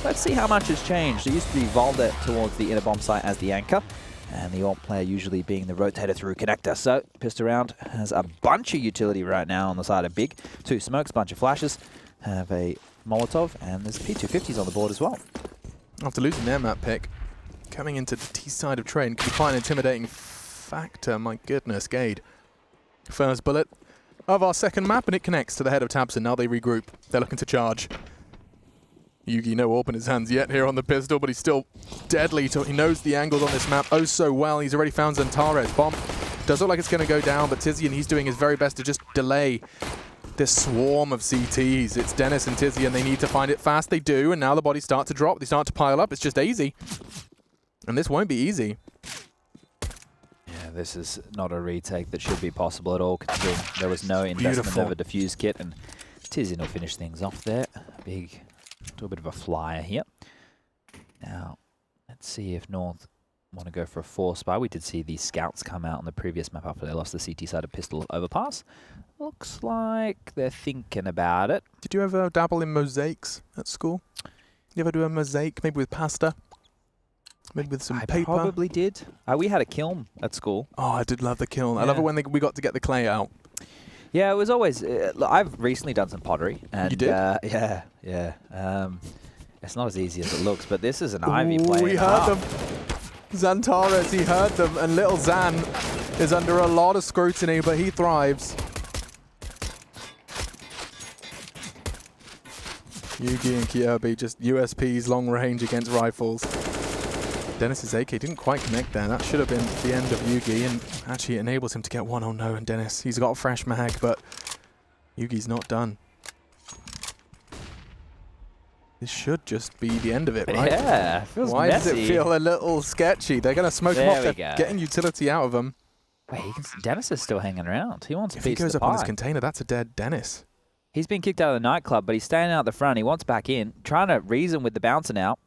let's see how much has changed. It used to be Valda towards the inner bomb site as the anchor, and the AWP player usually being the rotator through connector. So, Pissed Around has a bunch of utility right now on the side of Big. 2 smokes, bunch of flashes, have a Molotov, and there's P250s on the board as well. After losing their map pick, coming into the T side of train could be quite an intimidating factor. My goodness, Gade. First bullet of our second map, and it connects to the head of Tabson. Now they regroup. They're looking to charge. Yugi, no AWP in his hands yet here on the pistol, but he's still deadly. He knows the angles on this map oh so well. He's already found Zantares. Bomb does look like it's going to go down, but Tizian, he's doing his very best to just delay this swarm of CTs. It's Dennis and Tizian. They need to find it fast. They do, and now the bodies start to drop. They start to pile up. It's just easy. And this won't be easy. Yeah, this is not a retake that should be possible at all, considering there was no investment of a defuse kit, and Tizian will finish things off there. Big, do a bit of a flyer here. Now, let's see if North want to go for a force buy. We did see the scouts come out on the previous map after they lost the CT side of pistol overpass. Looks like they're thinking about it. Did you ever dabble in mosaics at school? You ever do a mosaic, maybe with pasta? Maybe with some paper? I probably did. We had a kiln at school. Oh, I did love the kiln. Yeah. I love it when we got to get the clay out. Yeah, it was always... look, I've recently done some pottery. And, you did? Yeah. It's not as easy as it looks, but this is an Ivy play. We heard them. Zantares, he heard them, and little Zan is under a lot of scrutiny, but he thrives. Yugi and Kyobi, just USPs, long range against rifles. Dennis's AK didn't quite connect there. That should have been the end of Yugi, and actually it enables him to get one. Oh no, and Dennis, he's got a fresh mag, but Yugi's not done. This should just be the end of it, right? Yeah, it feels Why messy. does it feel a little sketchy? They're going to smoke him off. They're getting utility out of him. Wait, Dennis is still hanging around. He wants a piece of the pie. If he goes up on this container, that's a dead Dennis. He's been kicked out of the nightclub, but he's staying out the front. He wants back in, trying to reason with the bouncer now.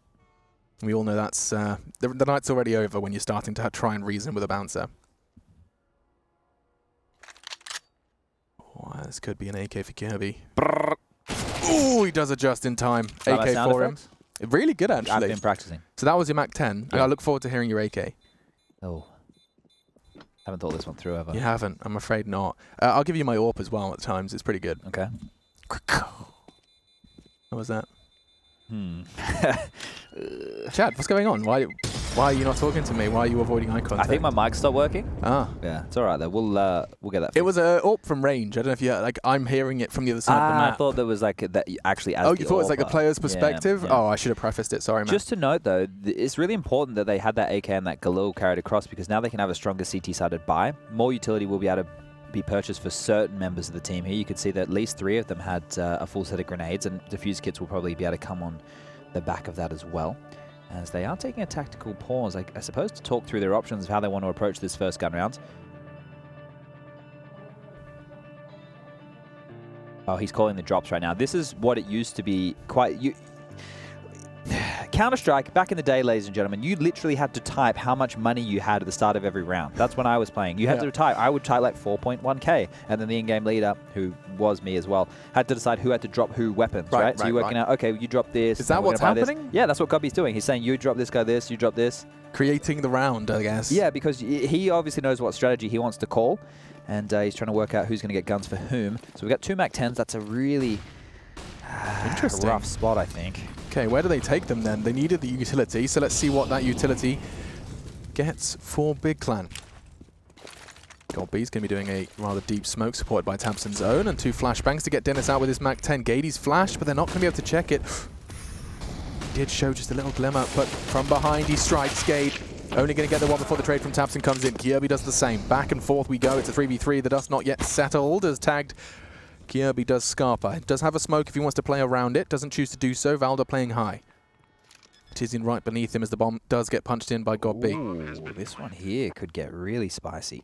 We all know that's the night's already over when you're starting to try and reason with a bouncer. Oh, this could be an AK for Kirby. Ooh, he does it just in time. AK for him. Really good, actually. I've been practicing. So that was your Mac 10. Yeah. I look forward to hearing your AK. Oh. Haven't thought this one through ever. You haven't? I'm afraid not. I'll give you my AWP as well at times. It's pretty good. Okay. What was that? Hmm. Chad, what's going on? Why are you not talking to me? Why are you avoiding eye contact? I think my mic stopped working. Ah. Yeah, it's all right though. We'll get that. It was a AWP from range. I don't know if you like. I'm hearing it from the other side of the map. I thought there was like that actually. As oh, you thought it was like a player's perspective? Yeah. Oh, I should have prefaced it. Sorry, man. Just to note though, it's really important that they had that AK and that Galil carried across, because now they can have a stronger CT-sided buy. More utility will be able to be purchased for certain members of the team here. You could see that at least 3 of them had a full set of grenades, and defuse kits will probably be able to come on the back of that as well, as they are taking a tactical pause, I suppose, to talk through their options of how they want to approach this first gun round. Oh, he's calling the drops right now. This is what it used to be quite... Counter-Strike, back in the day, ladies and gentlemen, you literally had to type how much money you had at the start of every round. That's when I was playing. You had to type. I would type like 4.1k, and then the in-game leader, who was me as well, had to decide who had to drop who weapons, right? So you're working out, okay, you drop this. Is that what's happening? Yeah, that's what Gubby's doing. He's saying, you drop this guy this, you drop this. Creating the round, I guess. Yeah, because he obviously knows what strategy he wants to call, and he's trying to work out who's going to get guns for whom. So we've got 2 Mac 10s. That's a really interesting rough spot, I think. Okay, where do they take them then? They needed the utility, so let's see what that utility gets for Big Clan. God B's going to be doing a rather deep smoke supported by Tabson's own, and 2 flashbangs to get Dennis out with his Mac 10. Gady's flash, but they're not going to be able to check it. He did show just a little glimmer, but from behind he strikes Gade. Only going to get the one before the trade from Tabson comes in. Kirby does the same. Back and forth we go. It's a 3v3. The dust not yet settled as tagged. Kirby does Scarpa. Does have a smoke if he wants to play around it. Doesn't choose to do so. Valda playing high. Tizian right beneath him as the bomb does get punched in by God B. This one here could get really spicy.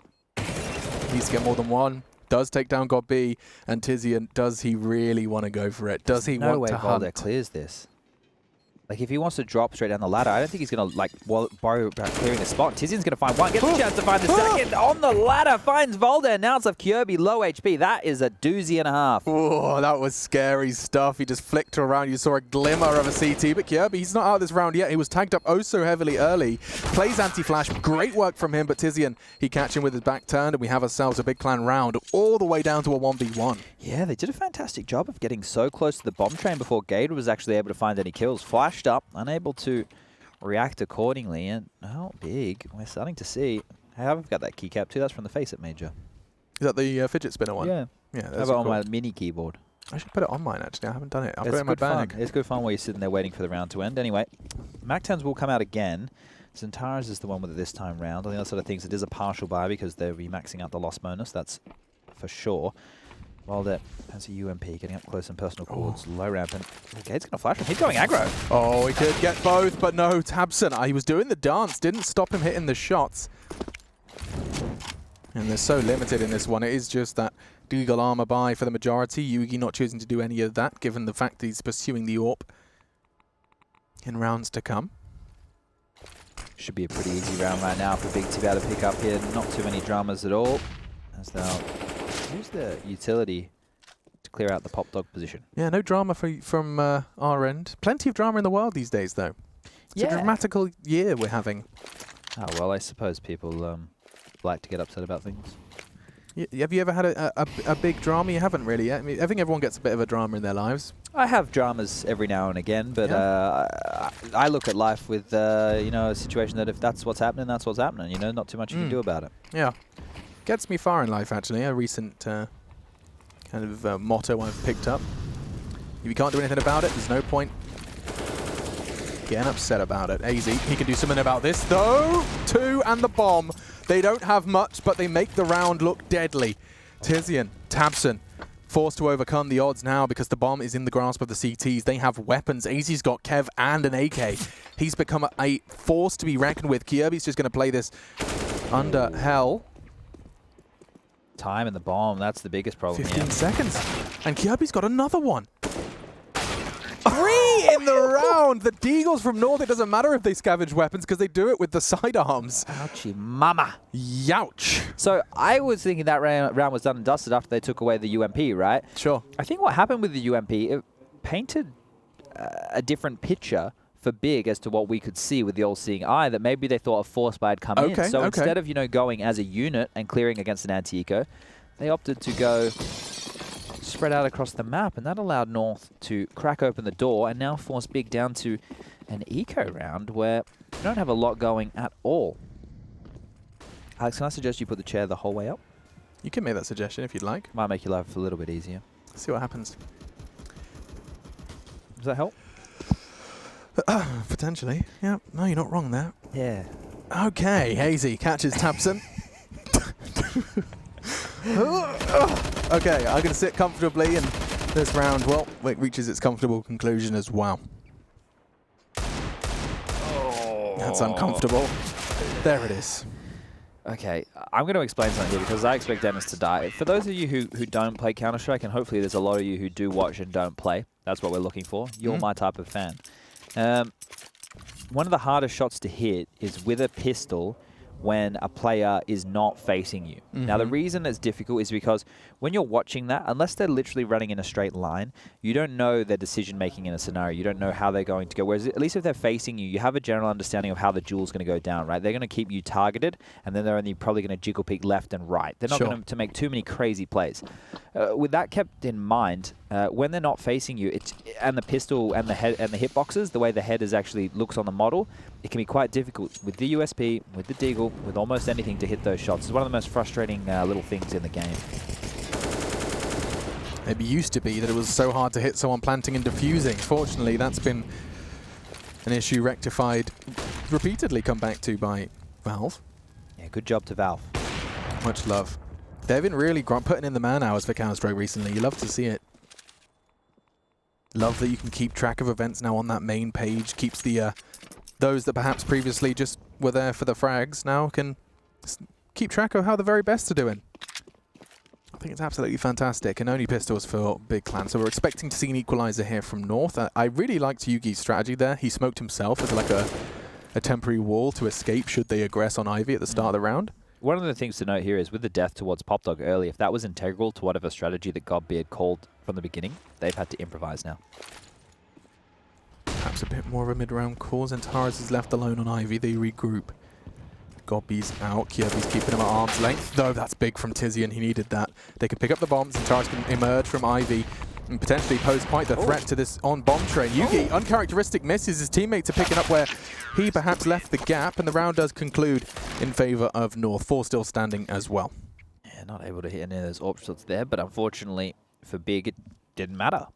Needs to get more than one. Does take down God B. And Tizian, does he really want to go for it? Does he want to hunt? No way Valda clears this. Like, if he wants to drop straight down the ladder, I don't think he's going to, like, worry about clearing the spot. Tizian's going to find one, gets a chance to find the second on the ladder, finds Volder. Now it's left Kirby, low HP. That is a doozy and a half. Oh, that was scary stuff. He just flicked around. You saw a glimmer of a CT, but Kirby, he's not out of this round yet. He was tagged up oh so heavily early. Plays anti-flash. Great work from him, but Tizian, he catch him with his back turned, and we have ourselves a big clan round all the way down to a 1v1. Yeah, they did a fantastic job of getting so close to the bomb train before Gade was actually able to find any kills. Flashed up, unable to react accordingly, and how big we're starting to see. I have got that keycap too. That's from the Face It Major. Is that the fidget spinner one? Yeah. Yeah, How that's about on cool. my mini keyboard? I should put it on mine, actually. I haven't done it. I've got It's it in my good fun. bag. It's good fun while you're sitting there waiting for the round to end. Anyway, Mac-10s will come out again. Zentaris is the one with it this time round. On the other side of things, it is a partial buy because they'll be maxing out the loss bonus. That's for sure. Wilder has a UMP getting up close and personal chords, low ramp, and Gade's going to flash him. He's going aggro. Oh, he could get both, but no, Tabson, he was doing the dance, didn't stop him hitting the shots. And they're so limited in this one. It is just that Deagle armor buy for the majority. Yugi not choosing to do any of that, given the fact that he's pursuing the AWP in rounds to come. Should be a pretty easy round right now for Big to be able to pick up here. Not too many dramas at all. As they'll use the utility to clear out the pop dog position. Yeah, no drama from our end. Plenty of drama in the world these days, though. It's a dramatical year we're having. Oh, well, I suppose people like to get upset about things. Have you ever had a big drama? You haven't really yet. I mean, I think everyone gets a bit of a drama in their lives. I have dramas every now and again, but I look at life with, you know, a situation that if that's what's happening, that's what's happening. You know, not too much you can do about it. Yeah. Gets me far in life, actually. A recent kind of motto I've picked up. If you can't do anything about it, there's no point getting upset about it. AZ, he can do something about this, though. 2 and the bomb. They don't have much, but they make the round look deadly. Tizian, Tabson, forced to overcome the odds now because the bomb is in the grasp of the CTs. They have weapons. AZ's got Kev and an AK. He's become a force to be reckoned with. Kirby's just going to play this under hell. Time and the bomb, that's the biggest problem. 15 seconds. And Kirby's got another one. 3 in the round. The Deagles from North, it doesn't matter if they scavenge weapons because they do it with the sidearms. Ouchie mama. Youch. So I was thinking that round was done and dusted after they took away the UMP, right? Sure. I think what happened with the UMP, it painted a different picture for Big as to what we could see with the all-seeing eye, that maybe they thought a force buy had come in. So instead of, you know, going as a unit and clearing against an anti-eco, they opted to go spread out across the map, and that allowed North to crack open the door and now force Big down to an eco round where you don't have a lot going at all. Alex, can I suggest you put the chair the whole way up? You can make that suggestion if you'd like. Might make your life a little bit easier. Let's see what happens. Does that help? Potentially. Yeah. No, you're not wrong there. Yeah. Okay, Hazy catches Tabson. Okay, I'm going to sit comfortably, and this round, well, it reaches its comfortable conclusion as well. Oh. That's uncomfortable. There it is. Okay, I'm going to explain something here because I expect Dennis to die. For those of you who don't play Counter-Strike, and hopefully there's a lot of you who do watch and don't play, that's what we're looking for. You're my type of fan. One of the hardest shots to hit is with a pistol when a player is not facing you. Now, the reason it's difficult is because when you're watching that, unless they're literally running in a straight line, you don't know their decision-making in a scenario. You don't know how they're going to go. Whereas at least if they're facing you, you have a general understanding of how the duel's going to go down, right? They're going to keep you targeted, and then they're only probably going to jiggle peek left and right. They're not going to make too many crazy plays. With that kept in mind, when they're not facing you, and the pistol and the head and the hitboxes, the way the head is actually looks on the model, it can be quite difficult with the USP, with the Deagle, with almost anything to hit those shots. It's one of the most frustrating little things in the game. It used to be that it was so hard to hit someone planting and defusing. Fortunately, that's been an issue rectified, repeatedly come back to by Valve. Yeah, good job to Valve. Much love. They've been really putting in the man hours for Counter-Strike recently. You love to see it. Love that you can keep track of events now on that main page. Keeps the those that perhaps previously just were there for the frags now can keep track of how the very best are doing. I think it's absolutely fantastic, and only pistols for Big Clan. So we're expecting to see an equalizer here from North. I really liked Yugi's strategy there. He smoked himself as like a temporary wall to escape should they aggress on Ivy at the start of the round. One of the things to note here is with the death towards Pop Dog early, if that was integral to whatever strategy that Godby had called from the beginning, they've had to improvise now. Perhaps a bit more of a mid-round call. Zentaris is left alone on Ivy. They regroup. Godby's out. Kirby's keeping him at arm's length. Though that's big from Tizian. He needed that. They can pick up the bombs. Zentaris can emerge from Ivy and potentially pose quite the threat to this on-bomb train. Yugi, uncharacteristic misses. His teammates are picking up where he perhaps left the gap, and the round does conclude in favour of North. 4 still standing as well. Yeah, not able to hit any of those AWP shots there, but unfortunately for Big, it didn't matter.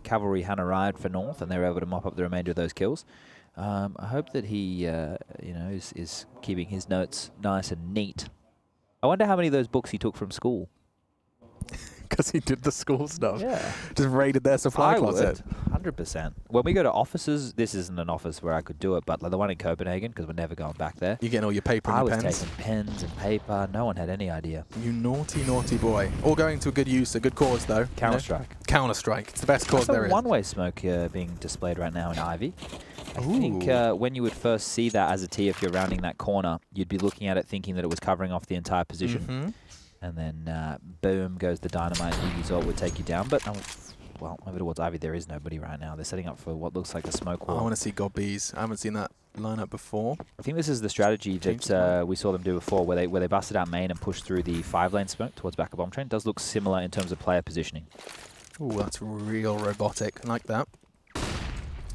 Cavalry Han arrived for North, and they were able to mop up the remainder of those kills. I hope that he, is keeping his notes nice and neat. I wonder how many of those books he took from school. Because he did the school stuff. Yeah. Just raided their supply closet. 100%. When we go to offices, this isn't an office where I could do it, but like the one in Copenhagen, because we're never going back there. You're getting all your paper and your pens. I was taking pens and paper. No one had any idea. You naughty, naughty boy. All going to a good use, a good cause, though. Counter-Strike. Counter-Strike. It's the best cause there is. One-way smoke being displayed right now in Ivy. I think when you would first see that as a T, if you're rounding that corner, you'd be looking at it thinking that it was covering off the entire position. And then, boom, goes the dynamite. Yugi's ult would take you down. But, well, over towards Ivy, there is nobody right now. They're setting up for what looks like a smoke wall. I want to see Godby's. I haven't seen that lineup before. I think this is the strategy that we saw them do before, where they busted out main and pushed through the 5-lane smoke towards back of bomb train. It does look similar in terms of player positioning. Ooh, that's real robotic. I like that.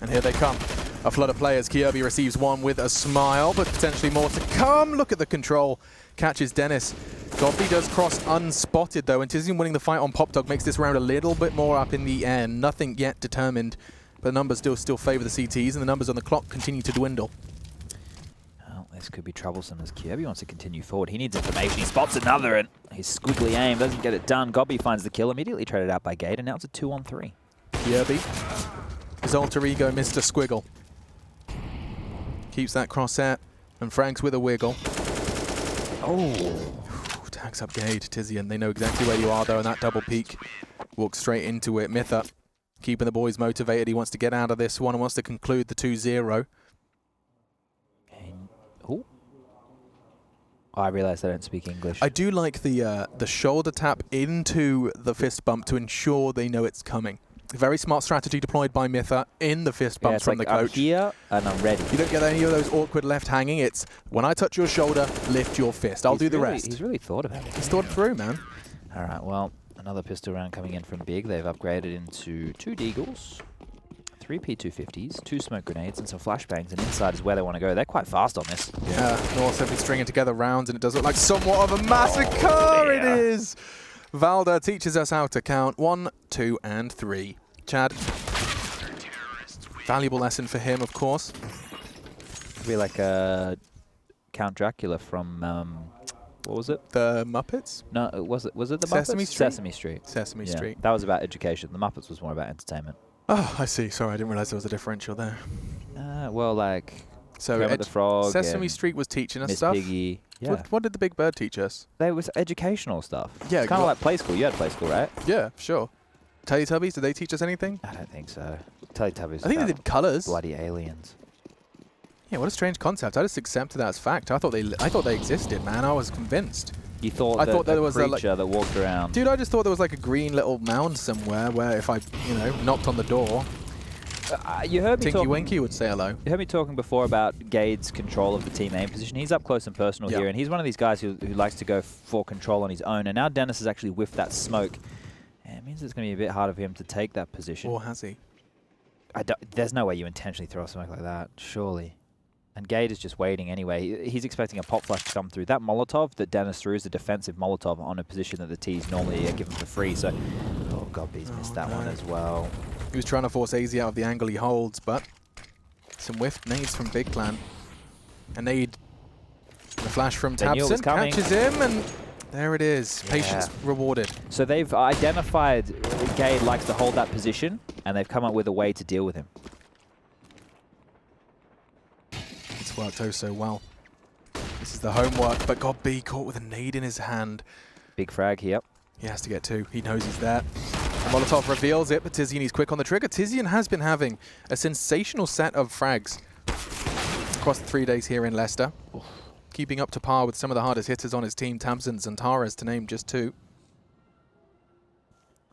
And here they come. A flood of players. Kirby receives one with a smile, but potentially more to come. Look at the control. Catches Dennis. Godby does cross unspotted, though, and Tizian winning the fight on Pop Dog makes this round a little bit more up in the air. Nothing yet determined, but the numbers still favour the CTs, and the numbers on the clock continue to dwindle. Well, this could be troublesome as Kirby wants to continue forward. He needs information. He spots another, and his squiggly aim doesn't get it done. Godby finds the kill, immediately traded out by Gade, and now it's a 2-on-3. Kirby, his alter ego, Mr. Squiggle. Keeps that crosshair, and Frank's with a wiggle. Oh, tags up Gade, Tizian. They know exactly where you are, though, and that double peek walks straight into it. Mitha keeping the boys motivated. He wants to get out of this one and wants to conclude the 2-0. Oh, I realised I don't speak English. I do like the shoulder tap into the fist bump to ensure they know it's coming. Very smart strategy deployed by Mitha in the fist bumps from the coach. I'm here and I'm ready. You don't get any of those awkward left hanging. It's when I touch your shoulder, lift your fist. I'll do the rest. He's really thought about it. He's thought it through, man. All right, well, another pistol round coming in from Big. They've upgraded into 2 Deagles, 3 P250s, 2 smoke grenades, and some flashbangs, and inside is where they want to go. They're quite fast on this. Yeah, North simply stringing together rounds, and it does look like somewhat of a massacre. It is. Valda teaches us how to count 1, 2, and 3. Chad, valuable lesson for him, of course. Could be like Count Dracula from what was it? The Muppets? No, was it the Sesame Muppets? Street? Sesame Street. Sesame Street. That was about education. The Muppets was more about entertainment. Oh, I see. Sorry, I didn't realize there was a differential there. well, like so Kermit the Frog. Sesame Street was teaching us Miss stuff. Piggy. Yeah. What did the Big Bird teach us? There was educational stuff. Yeah, it's kind of like play school. You had play school, right? Yeah, sure. Teletubbies, did they teach us anything? I don't think so. Teletubbies. I think they did colours. Bloody aliens. Yeah, what a strange concept. I just accepted that as fact. I thought they existed, man. I was convinced. You thought I thought there was a creature that walked around. Dude, I just thought there was like a green little mound somewhere where if I, knocked on the door, you heard me Tinky Winky would say hello. You heard me talking before about Gade's control of the team aim position. He's up close and personal here, and he's one of these guys who likes to go for control on his own. And now Dennis has actually whiffed that smoke. And it means it's going to be a bit harder for him to take that position. Or has he? There's no way you intentionally throw a smoke like that, surely. And Gade is just waiting anyway. He's expecting a pop flash to come through. That Molotov that Dennis threw is a defensive Molotov on a position that the T's normally are given for free. So, oh God, he's missed that one as well. He was trying to force AZ out of the angle he holds, but some whiffed nades from Big Clan. A nade, and a flash from Tabson catches him, and there it is. Patience rewarded. So they've identified Gade likes to hold that position, and they've come up with a way to deal with him. It's worked oh so well. This is the homework, but Godby caught with a nade in his hand. Big frag here. He has to get 2. He knows he's there. Molotov reveals it, but Tizian, he's quick on the trigger. Tizian has been having a sensational set of frags across the 3 days here in Leicester. Keeping up to par with some of the hardest hitters on his team, Tamsin and Taras, to name just 2.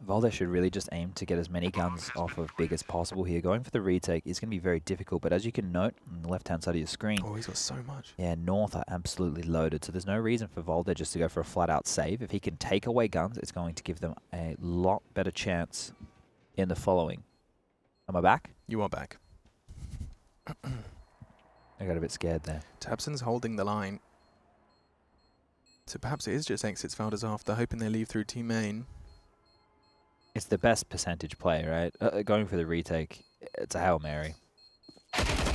Valde should really just aim to get as many guns off of Big as possible here. Going for the retake is going to be very difficult, but as you can note on the left-hand side of your screen... Oh, he's got so much. Yeah, North are absolutely loaded, so there's no reason for Valde just to go for a flat-out save. If he can take away guns, it's going to give them a lot better chance in the following. Am I back? You are back. I got a bit scared there. Tabson's holding the line. So perhaps it is just exits Valde's after, hoping they leave through team main. It's the best percentage play, right? Going for the retake, it's a Hail Mary.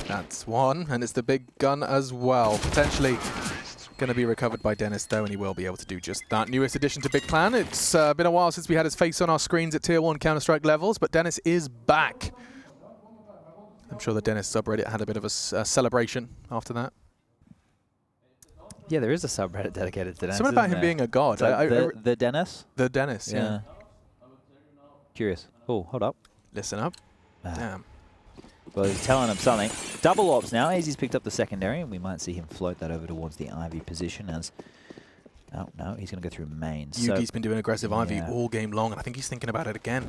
That's one, and it's the big gun as well. Potentially going to be recovered by Dennis, though, and he will be able to do just that. Newest addition to Big Clan. It's been a while since we had his face on our screens at Tier 1 Counter-Strike levels, but Dennis is back. I'm sure the Dennis subreddit had a bit of a celebration after that. Yeah, there is a subreddit dedicated to Dennis. Something about him being a god. The Dennis? The Dennis, yeah. Curious. Oh, hold up. Listen up. Damn. Well, he's telling him something. Double ops now. Easy's picked up the secondary, and we might see him float that over towards the Ivy position as... Oh, no, he's going to go through main. Yugi's been doing aggressive Ivy all game long, and I think he's thinking about it again.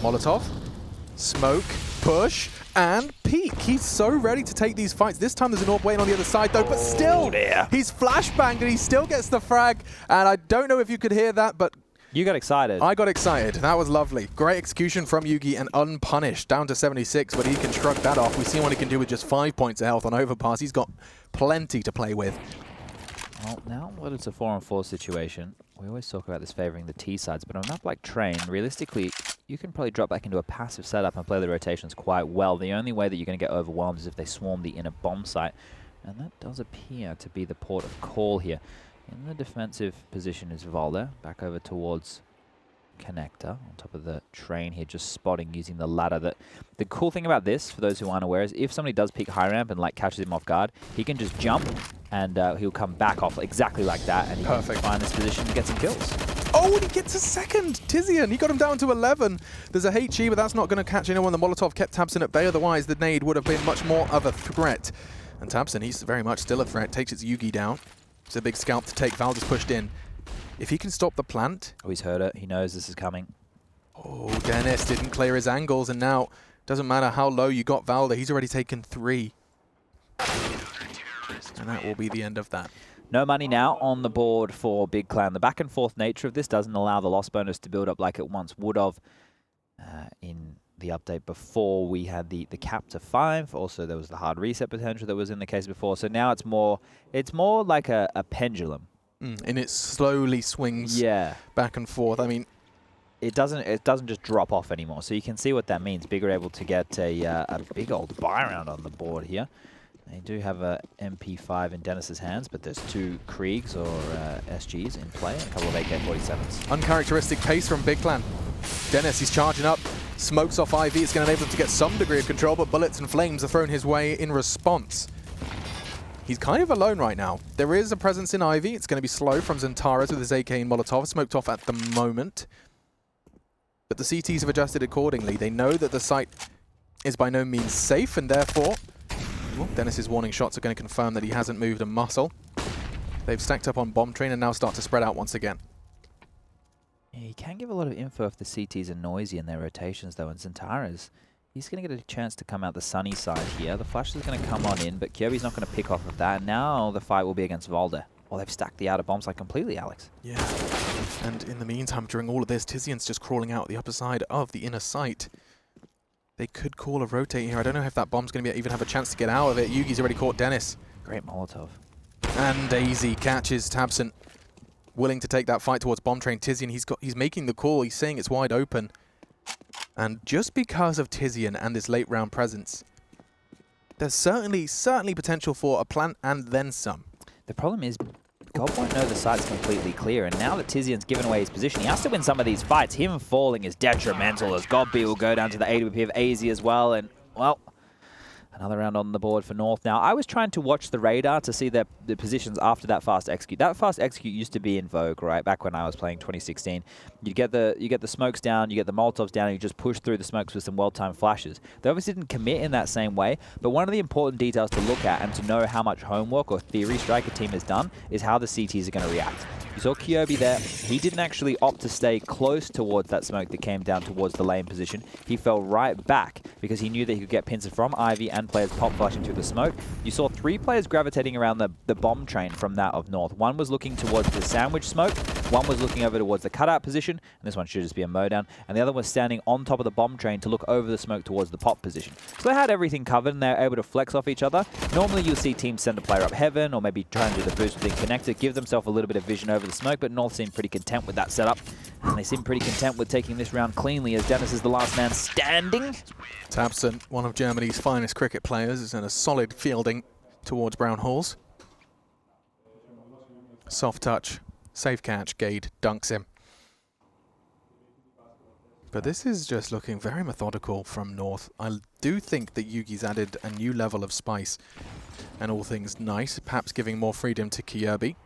Molotov. Smoke. Push. And peek. He's so ready to take these fights. This time there's an AWP waiting on the other side, though, but still, he's flashbanged, and he still gets the frag. And I don't know if you could hear that, but... You got excited. I got excited. That was lovely. Great execution from Yugi and unpunished. Down to 76, but he can shrug that off. We've seen what he can do with just 5 points of health on overpass. He's got plenty to play with. Well, now that it's a 4-on-4 situation, we always talk about this favoring the T sides, but on a map like Train, realistically, you can probably drop back into a passive setup and play the rotations quite well. The only way that you're going to get overwhelmed is if they swarm the inner bomb site, and that does appear to be the port of call here. In the defensive position is Valde, back over towards Connector, on top of the Train here, just spotting using the ladder. The cool thing about this, for those who aren't aware, is if somebody does peek high ramp and like catches him off guard, he can just jump and he'll come back off exactly like that, and he can find this position to get some kills. Oh, and he gets a second! Tizian, he got him down to 11. There's a HE, but that's not going to catch anyone. The Molotov kept Tabson at bay, otherwise the nade would have been much more of a threat. And Tabson, he's very much still a threat, takes its Yugi down. It's a big scalp to take. Valde's pushed in. If he can stop the plant... Oh, he's heard it. He knows this is coming. Oh, Dennis didn't clear his angles, and now, doesn't matter how low you got Valde, he's already taken 3. And that will be the end of that. No money now on the board for Big Clan. The back and forth nature of this doesn't allow the loss bonus to build up like it once would have in the update before. We had the cap to 5. Also, there was the hard reset potential that was in the case before. So now it's more like a pendulum. And it slowly swings back and forth. I mean, it doesn't just drop off anymore. So you can see what that means. Big are able to get a big old buy round on the board here. They do have a MP5 in Dennis's hands, but there's 2 Kriegs or SGs in play and a couple of AK-47s. Uncharacteristic pace from Big Clan. Dennis, he's charging up. Smokes off IV. It's going to enable him to get some degree of control, but bullets and flames are thrown his way in response. He's kind of alone right now. There is a presence in Ivy. It's going to be slow from Zentaras with his AK and Molotov. Smoked off at the moment. But the CTs have adjusted accordingly. They know that the site is by no means safe, and therefore... Well, Dennis's warning shots are going to confirm that he hasn't moved a muscle. They've stacked up on Bomb Train and now start to spread out once again. Yeah, you can give a lot of info if the CTs are noisy in their rotations, though, and Zentaras, he's going to get a chance to come out the sunny side here. The flash is going to come on in, but Kirby's not going to pick off of that. Now the fight will be against Valde. Well, they've stacked the outer bomb site completely, Alex. Yeah, and in the meantime, during all of this, Tizian's just crawling out the upper side of the inner site. They could call a rotate here. I don't know if that bomb's going to even have a chance to get out of it. Yugi's already caught Dennis. Great Molotov. And Daisy catches Tabson. Willing to take that fight towards Bomb Train. Tizian, he's making the call. He's saying it's wide open. And just because of Tizian and this late round presence, there's certainly potential for a plant and then some. The problem is, God won't know the site's completely clear, and now that Tizian's given away his position, he has to win some of these fights. Him falling is detrimental, as Godby will go down to the AWP of AZ as well, and, well, Another round on the board for North. Now, I was trying to watch the radar to see the positions after that fast execute. That fast execute used to be in vogue, right? Back when I was playing 2016. You get the smokes down, you get the Molotovs down, and you just push through the smokes with some well-timed flashes. They obviously didn't commit in that same way, but one of the important details to look at and to know how much homework or theory Striker team has done is how the CTs are going to react. You saw Kyobi there. He didn't actually opt to stay close towards that smoke that came down towards the lane position. He fell right back because he knew that he could get pincer from Ivy and players pop flashing through the smoke. You saw 3 players gravitating around the bomb train from that of North. One was looking towards the sandwich smoke, one was looking over towards the cutout position, and this one should just be a mowdown, and the other was standing on top of the bomb train to look over the smoke towards the pop position. So they had everything covered and they were able to flex off each other. Normally you'll see teams send a player up heaven or maybe try and do the boost within connector, give themselves a little bit of vision over the smoke, but North seemed pretty content with that setup. And they seem pretty content with taking this round cleanly as Dennis is the last man standing. Tabson, one of Germany's finest cricket players, is in a solid fielding towards Brown Halls. Soft touch, safe catch, Gade dunks him. But this is just looking very methodical from North. I do think that Yugi's added a new level of spice and all things nice, perhaps giving more freedom to Kyobi.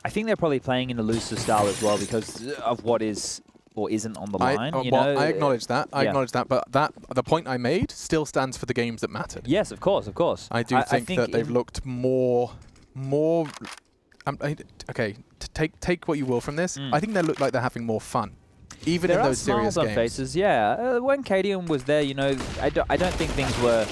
I think they're probably playing in a looser style as well because of what is or isn't on the line. I acknowledge that. I acknowledge that. But the point I made still stands for the games that mattered. Yes, of course, of course. I think that they've looked more. Okay, take what you will from this. I think they look like they're having more fun, even in those serious games. There are smiles on faces. Yeah, when Cadian was there, you know, I don't think things were.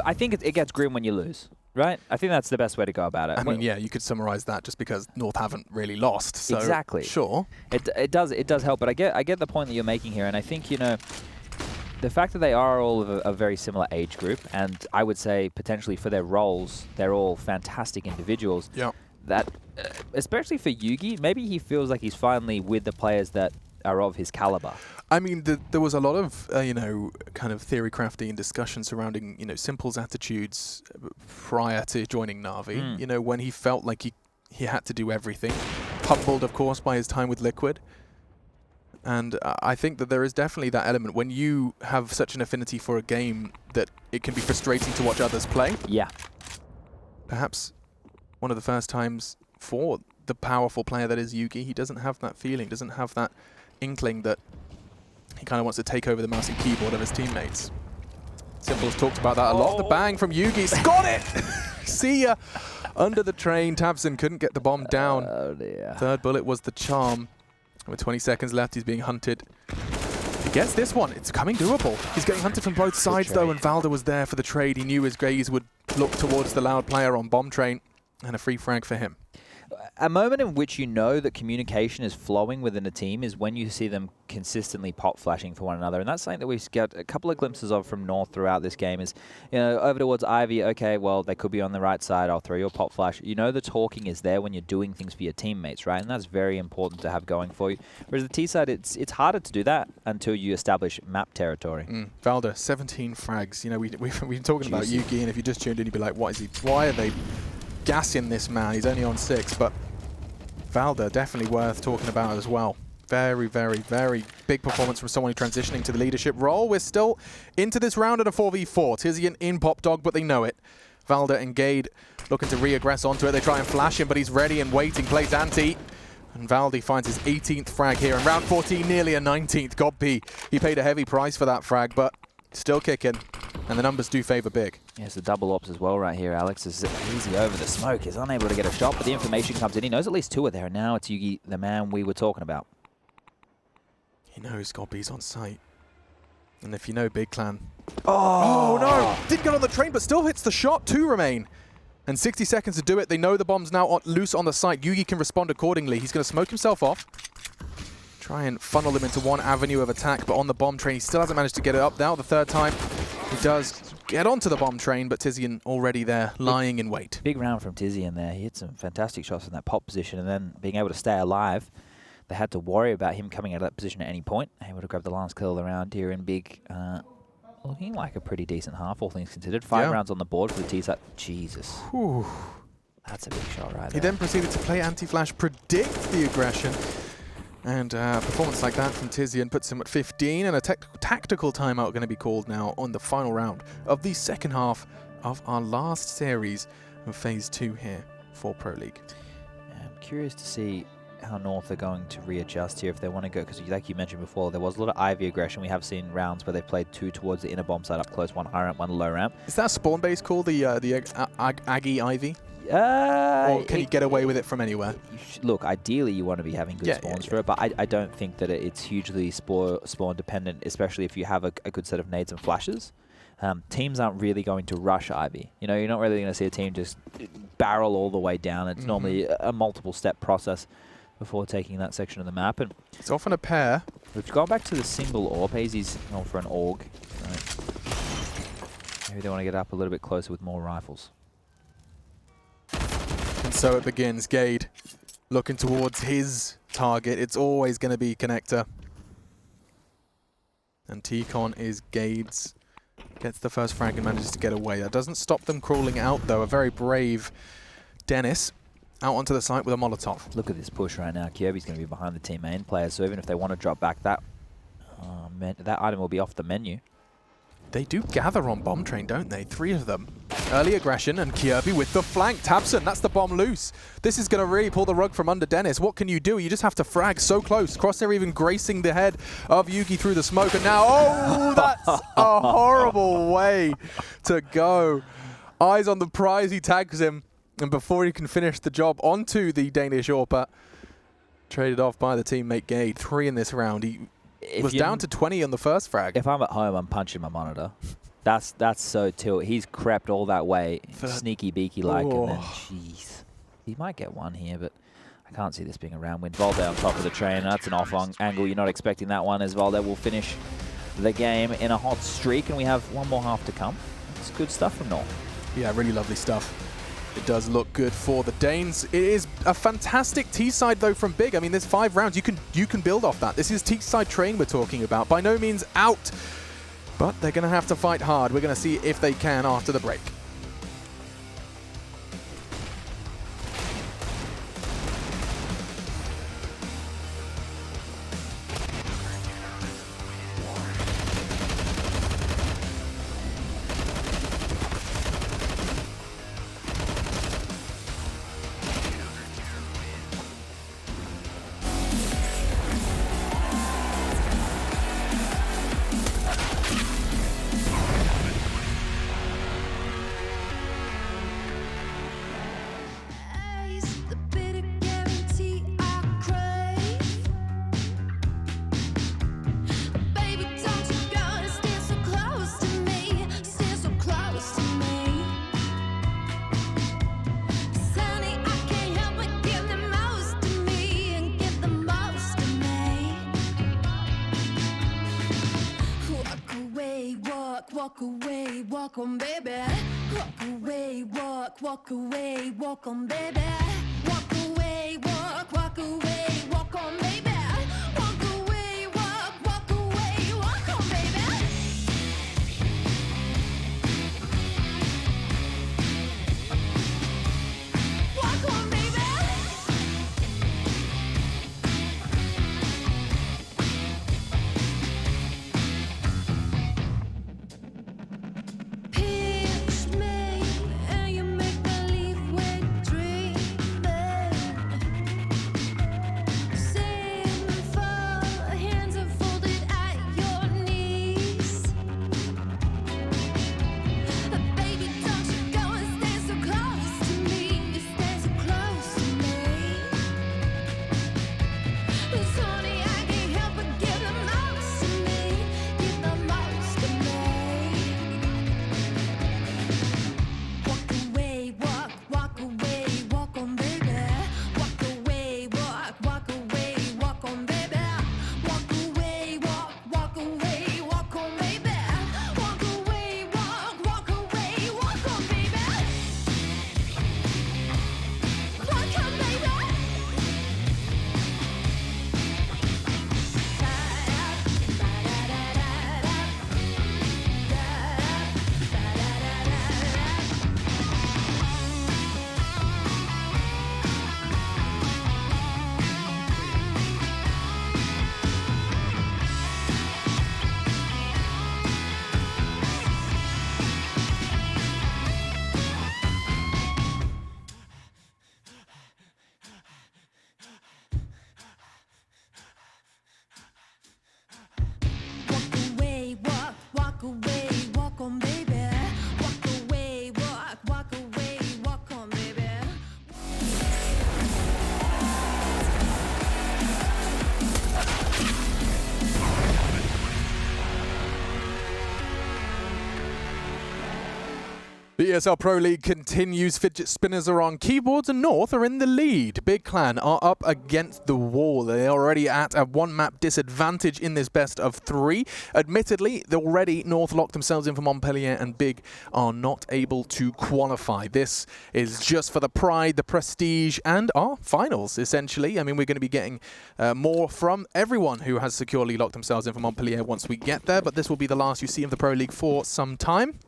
I think it gets grim when you lose. Right? I think that's the best way to go about it. I mean, yeah, you could summarize that just because North haven't really lost. So exactly. Sure. It does help, but I get the point that you're making here, and I think, you know, the fact that they are all of a very similar age group, and I would say potentially for their roles, they're all fantastic individuals. Yeah. That, especially for Yugi, maybe he feels like he's finally with the players that are of his caliber. I mean, there was a lot of, you know, kind of theory crafting and discussion surrounding, you know, Simple's attitudes prior to joining Na'Vi. You know, when he felt like he had to do everything. Humbled, of course, by his time with Liquid. And I think that there is definitely that element when you have such an affinity for a game that it can be frustrating to watch others play. Yeah. Perhaps one of the first times for the powerful player that is Yugi, he doesn't have that feeling, doesn't have that inkling that he kind of wants to take over the mouse and keyboard of his teammates. Simple's talked about that a lot. The bang from Yugi's got it! See ya! Under the train, Tabson couldn't get the bomb down. Oh dear. Third bullet was the charm. With 20 seconds left, he's being hunted. He gets this one. It's coming doable. He's getting hunted from both sides, though, and Valda was there for the trade. He knew his gaze would look towards the loud player on bomb train, and a free frag for him. A moment in which you know that communication is flowing within a team is when you see them consistently pop flashing for one another. And that's something that we've got a couple of glimpses of from North throughout this game is, you know, over towards Ivy, okay, well, they could be on the right side. I'll throw you a pop flash. You know the talking is there when you're doing things for your teammates, right? And that's very important to have going for you. Whereas the T side, it's harder to do that until you establish map territory. Valda, 17 frags. You know, we've been talking about Yugi, and if you just tuned in, you'd be like, what is he? Why are they gassing this man? He's only on 6, but Valda, definitely worth talking about as well. Very, very, very big performance from someone transitioning to the leadership role. We're still into this round at a 4v4. Tizian in Pop Dog, but they know it. Valda and Gade looking to re-aggress onto it. They try and flash him, but he's ready and waiting. Plays anti. And Valdi finds his 18th frag here. In round 14, nearly a 19th. God P. He paid a heavy price for that frag, but still kicking. And the numbers do favour big. Yes, the double ops as well right here. Alex is easy over the smoke. He's unable to get a shot, but the information comes in. He knows at least 2 are there, and now it's Yugi, the man we were talking about. He knows Gobby's on site. And if you know Big Clan... Oh, no! Didn't get on the train, but still hits the shot. 2 remain. And 60 seconds to do it. They know the bomb's now loose on the site. Yugi can respond accordingly. He's going to smoke himself off. Try and funnel him into one avenue of attack, but on the bomb train, he still hasn't managed to get it up now. The third time, he does get onto the bomb train, but Tizian already there, lying in wait. Big round from Tizian there. He hit some fantastic shots in that pop position, and then being able to stay alive. They had to worry about him coming out of that position at any point. Able to grab the last kill of the round here in Big. Looking like a pretty decent half, all things considered. 5 rounds on the board for the T-side. Jesus. That's a big shot right there. He then proceeded to play anti-flash, predict the aggression. And a performance like that from Tizian puts him at 15, and a tactical timeout going to be called now on the final round of the second half of our last series of Phase 2 here for Pro League. I'm curious to see how North are going to readjust here if they want to go, because like you mentioned before, there was a lot of Ivy aggression. We have seen rounds where they played 2 towards the inner bomb side up close, 1 high ramp, 1 low ramp. Is that a spawn base called the Aggie Ivy? Or can you get away with it from anywhere? Look, ideally you want to be having good spawns for it, but I don't think that it's hugely spawn dependent, especially if you have a good set of nades and flashes. Teams aren't really going to rush Ivy. You know, you're not really going to see a team just barrel all the way down. It's normally a multiple step process before taking that section of the map. And it's often a pair. We've gone back to the single AWP. Hazy's gone for an AUG. Right. Maybe they want to get up a little bit closer with more rifles. And so it begins. Gade looking towards his target. It's always going to be Connector. And T-Con is Gade's. Gets the first frag and manages to get away. That doesn't stop them crawling out, though. A very brave Dennis out onto the site with a Molotov. Look at this push right now. Kirby's going to be behind the team main players, so even if they want to drop back, that item will be off the menu. They do gather on bomb train, don't they? 3 of them. Early aggression, and Kirby with the flank. Tabson, that's the bomb loose. This is going to really pull the rug from under Dennis. What can you do? You just have to frag so close. Crosshair even gracing the head of Yugi through the smoke. And now, oh, that's a horrible way to go. Eyes on the prize, he tags him. And before he can finish the job, onto the Danish AWP. Traded off by the teammate Gade. 3 in this round. He was down to 20 on the first frag. If I'm at home, I'm punching my monitor. That's so tilt. He's crept all that way, sneaky beaky like, and then jeez, he might get one here, but I can't see this being a round win. Valde on top of the train. That's an off angle. You're not expecting that one, as Valde will finish the game in a hot streak, and we have one more half to come. It's good stuff from North. Yeah, really lovely stuff. It does look good for the Danes. It is a fantastic T-side, though, from Big. I mean, there's 5 rounds. You can build off that. This is T-side train we're talking about. By no means out, but they're going to have to fight hard. We're going to see if they can after the break. Walk away, walk on, baby. Walk away, walk away, walk on, baby. Walk away, walk away, walk on, baby. Walk away, walk away, walk on, baby. Walk on, baby. Say away, walk on, baby. Walk away, walk away, walk on, baby. The ESL Pro League continues. Fidget spinners are on keyboards and North are in the lead. Big Clan are up against the wall. They're already at a one-map disadvantage in this best of 3. Admittedly, already North locked themselves in for Montpellier and Big are not able to qualify. This is just for the pride, the prestige, and our finals, essentially. I mean, we're going to be getting more from everyone who has securely locked themselves in for Montpellier once we get there, but this will be the last you see of the Pro League for some time.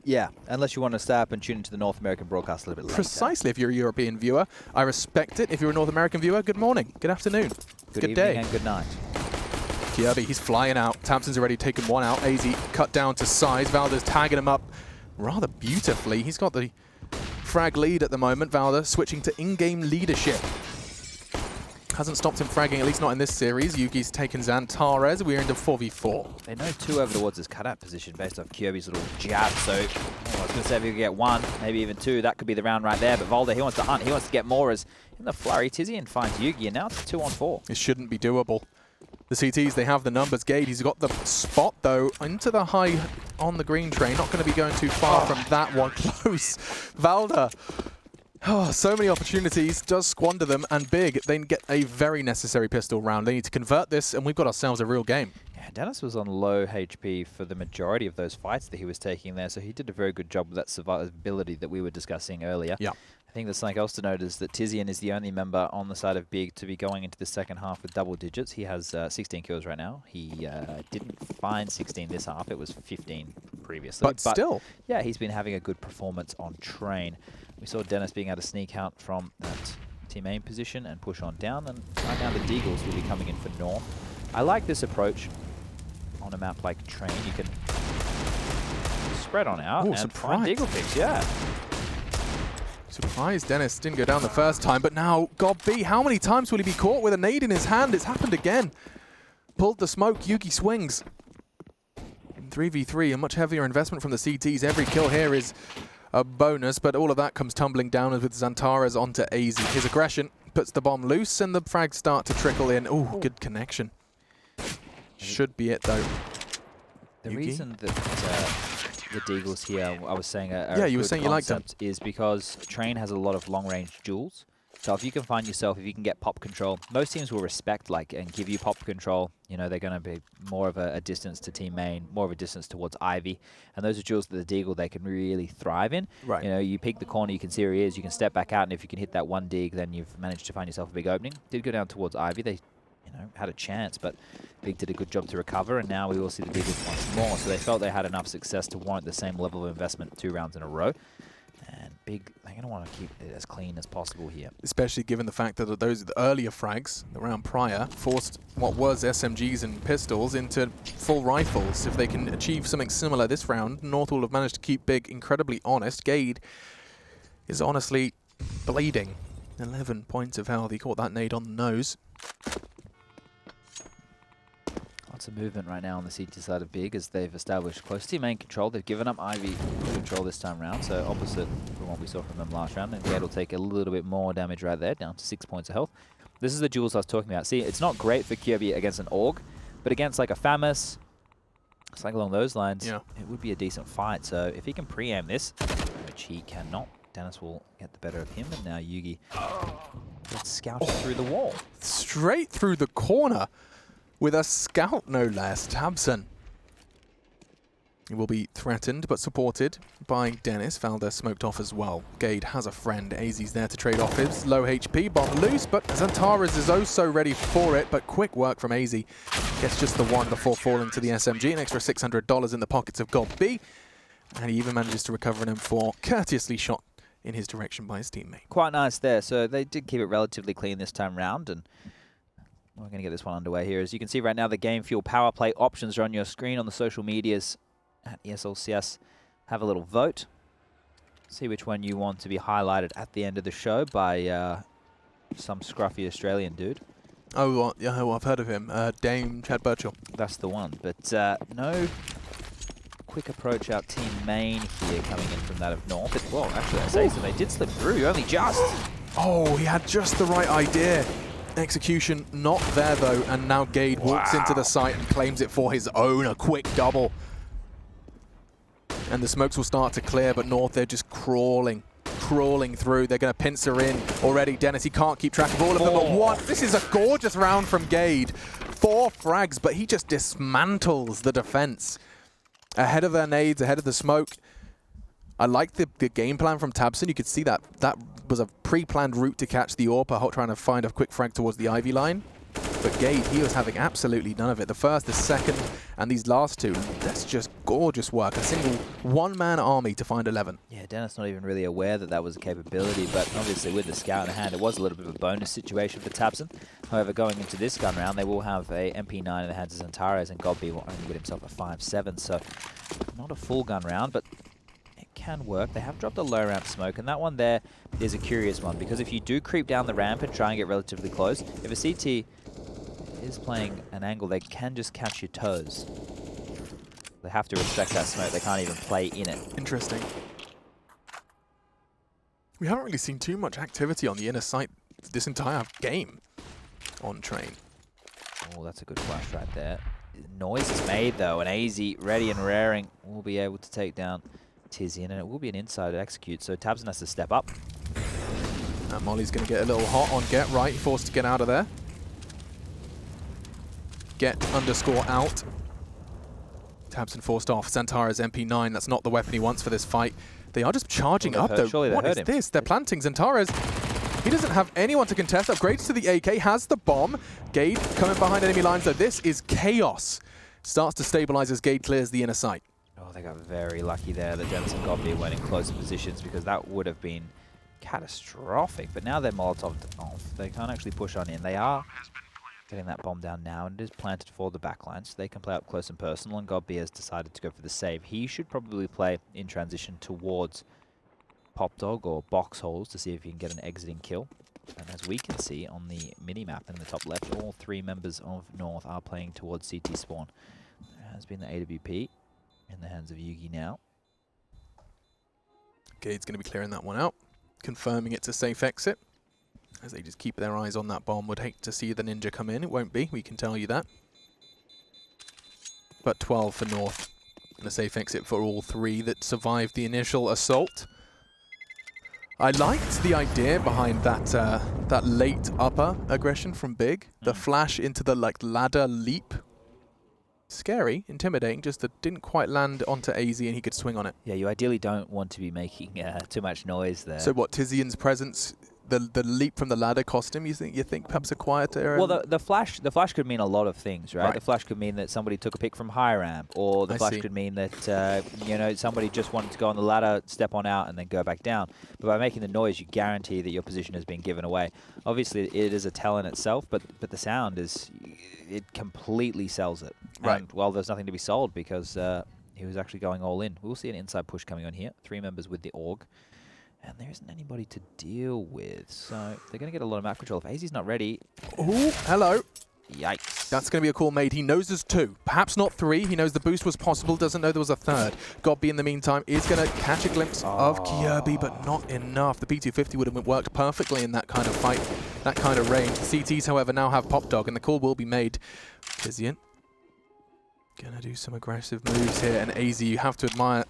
Yeah, unless you want to stay up and tune into the North American broadcast a little bit later. Precisely. If you're a European viewer, I respect it. If you're a North American viewer, good morning, good afternoon, Good good evening day. and good night. Kirby, he's flying out. Tamsin's already taken one out. AZ cut down to size. Valder's tagging him up rather beautifully. He's got the frag lead at the moment. Valder switching to in-game leadership. Hasn't stopped him fragging, at least not in this series. Yugi's taken Xantares. We're into 4v4. They know 2 over towards his cutout position based off Kirby's little jab, so I was going to say if he could get 1, maybe even 2, that could be the round right there. But Valder, he wants to hunt, he wants to get more as in the flurry, Tizian finds Yugi, and now it's 2-on-4. It shouldn't be doable. The CTs, they have the numbers. Gade, he's got the spot, though, into the high on the green train. Not going to be going too far from that one. Close. Valder. Oh, so many opportunities, does squander them, and Big, they get a very necessary pistol round. They need to convert this, and we've got ourselves a real game. Yeah, Dennis was on low HP for the majority of those fights that he was taking there, so he did a very good job with that survivability that we were discussing earlier. Yeah. I think there's something else to note is that Tizian is the only member on the side of Big to be going into the second half with double digits. He has 16 kills right now. He didn't find 16 this half. It was 15 previously. But still. Yeah, he's been having a good performance on train. We saw Dennis being able to sneak out from that team aim position and push on down, and right now the Deagles will be coming in for North. I like this approach on a map like Train. You can spread on out and find Deagle picks, yeah. Surprised Dennis didn't go down the first time, but now, God B, how many times will he be caught with a nade in his hand? It's happened again. Pulled the smoke, Yugi swings. 3v3, a much heavier investment from the CTs. Every kill here is a bonus, but all of that comes tumbling down with Xantares onto AZ. His aggression puts the bomb loose, and the frags start to trickle in. Ooh, good connection. Should be it, though. The Yugi? reason that the Deagles here, I was saying, yeah, you were saying you liked them, is because Train has a lot of long-range duels. So if you can find yourself, if you can get pop control, most teams will respect and give you pop control. You know, they're going to be more of a distance to team main, more of a distance towards Ivy. And those are duels that the Deagle, they can really thrive in. Right. You know, you peek the corner, you can see where he is, you can step back out, and if you can hit that one dig, then you've managed to find yourself a big opening. Did go down towards Ivy. They, you know, had a chance, but Big did a good job to recover, and now we will see the Deagles once more. So they felt they had enough success to warrant the same level of investment 2 rounds in a row. And Big, they're going to want to keep it as clean as possible here. Especially given the fact that those the earlier frags, the round prior, forced what was SMGs and pistols into full rifles. If they can achieve something similar this round, North will have managed to keep Big incredibly honest. Gade is honestly bleeding. 11 points of health. He caught that nade on the nose. Lots of movement right now on the CT side of Big as they've established close team main control. They've given up Ivy control this time round, so opposite from what we saw from them last round. And Gade will take a little bit more damage right there, down to 6 points of health. This is the duels I was talking about. See, it's not great for Kirby against an AUG, but against like a Famus, something along those lines, yeah, it would be a decent fight. So if he can pre-aim this, which he cannot, Dennis will get the better of him, and now Yugi gets scouted through the wall. Straight through the corner. With a scout, no less, Tabson. He will be threatened, but supported by Dennis. Valder smoked off as well. Gade has a friend. AZ's there to trade off his low HP. Bomb loose, but Xantares is also ready for it. But quick work from AZ. Gets just the one before falling to the SMG. An extra $600 in the pockets of God B. And he even manages to recover an M4, courteously shot in his direction by his teammate. Quite nice there. So they did keep it relatively clean this time round, and we're going to get this one underway here. As you can see right now, the Game Fuel Power Play options are on your screen on the social medias at ESLCS. Have a little vote. See which one you want to be highlighted at the end of the show by some scruffy Australian dude. Oh, yeah, I've heard of him. Dame Chad Birchall. That's the one. But no quick approach out team main here coming in from that of North. Well, actually, I say so. They did slip through, only just. Oh, he had just the right idea. Execution not there, though, and now Gade walks into the site and claims it for his own. A quick double. And the smokes will start to clear, but North, they're just crawling through. They're going to pincer in already. Dennis, he can't keep track of all of them at once. This is a gorgeous round from Gade. 4 frags, but he just dismantles the defense. Ahead of their nades, ahead of the smoke. I like the game plan from Tabson. You could see that was a pre-planned route to catch the AWP, trying to find a quick frag towards the Ivy line. But Gade, he was having absolutely none of it. The first, the second, and these last two, that's just gorgeous work. A single one-man army to find 11. Yeah, Dennis not even really aware that that was a capability, but obviously with the scout in hand, it was a little bit of a bonus situation for Tabson. However, going into this gun round, they will have a MP9 in the hands of Antares, and Godby will only get himself a 5-7, so not a full gun round, but it can work. They have dropped a low ramp smoke, and that one there is a curious one, because if you do creep down the ramp and try and get relatively close, if a CT is playing an angle, they can just catch your toes. They have to respect that smoke. They can't even play in it. Interesting. We haven't really seen too much activity on the inner site this entire game on Train. Oh, that's a good flash right there. Noise is made, though, and AZ, ready and raring, will be able to take down Tizian, and it will be an inside execute, so Tabson has to step up. And Molly's going to get a little hot on Get Right, forced to get out of there. Get _ out. Tabson forced off. Xantara's MP9, that's not the weapon he wants for this fight. They are just charging up, though. What is this? They're planting. Xantara's, he doesn't have anyone to contest. Upgrades to the AK, has the bomb. Gade coming behind enemy lines, though. This is chaos. Starts to stabilize as Gade clears the inner sight. Oh, they got very lucky there that Dennis and Godby went in closer positions, because that would have been catastrophic. But now they're Molotoved off. They can't actually push on in. They are getting that bomb down now, and it is planted for the backline, so they can play up close and personal, and Godby has decided to go for the save. He should probably play in transition towards Pop Dog or box holes to see if he can get an exiting kill. And as we can see on the mini-map in the top left, all 3 members of North are playing towards CT spawn. There has been the AWP in the hands of Yugi now. Gade's going to be clearing that one out, confirming it's a safe exit. As they just keep their eyes on that bomb. Would hate to see the Ninja come in. It won't be, we can tell you that. But 12 for North. And a safe exit for all 3 that survived the initial assault. I liked the idea behind that that late upper aggression from Big. The flash into the ladder leap. Scary, intimidating, just that didn't quite land onto AZ and he could swing on it. Yeah, you ideally don't want to be making too much noise there. So what, Tizian's presence, the leap from the ladder cost him, you think perhaps a quieter? Well, the flash could mean a lot of things, right? The flash could mean that somebody took a pick from high ramp, or the flash could mean that you know, somebody just wanted to go on the ladder, step on out, and then go back down. But by making the noise, you guarantee that your position has been given away. Obviously, it is a tell in itself, but the sound it completely sells it. Right. And, well, there's nothing to be sold because he was actually going all in. We'll see an inside push coming on here. 3 members with the AUG. And there isn't anybody to deal with, so they're going to get a lot of map control. If AZ's not ready... Ooh, hello. Yikes. That's going to be a call made. He knows there's 2, perhaps not 3. He knows the boost was possible, doesn't know there was a 3rd. Godby, in the meantime, is going to catch a glimpse of Kirby, but not enough. The P250 would have worked perfectly in that kind of fight, that kind of range. The CTs, however, now have Pop Dog, and the call will be made. Tizian going to do some aggressive moves here, and AZ, you have to admire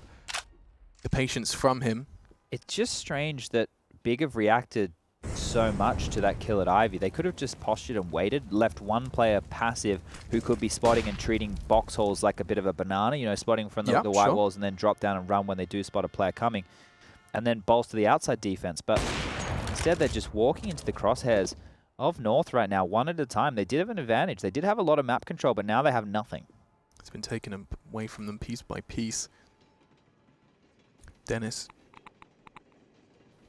the patience from him. It's just strange that Big have reacted so much to that kill at Ivy. They could have just postured and waited, left one player passive who could be spotting and treating box holes like a bit of a banana, you know, spotting from the white walls and then drop down and run when they do spot a player coming, and then bolster the outside defense. But instead, they're just walking into the crosshairs of North right now, one at a time. They did have an advantage. They did have a lot of map control, but now they have nothing. It's been taken away from them piece by piece. Dennis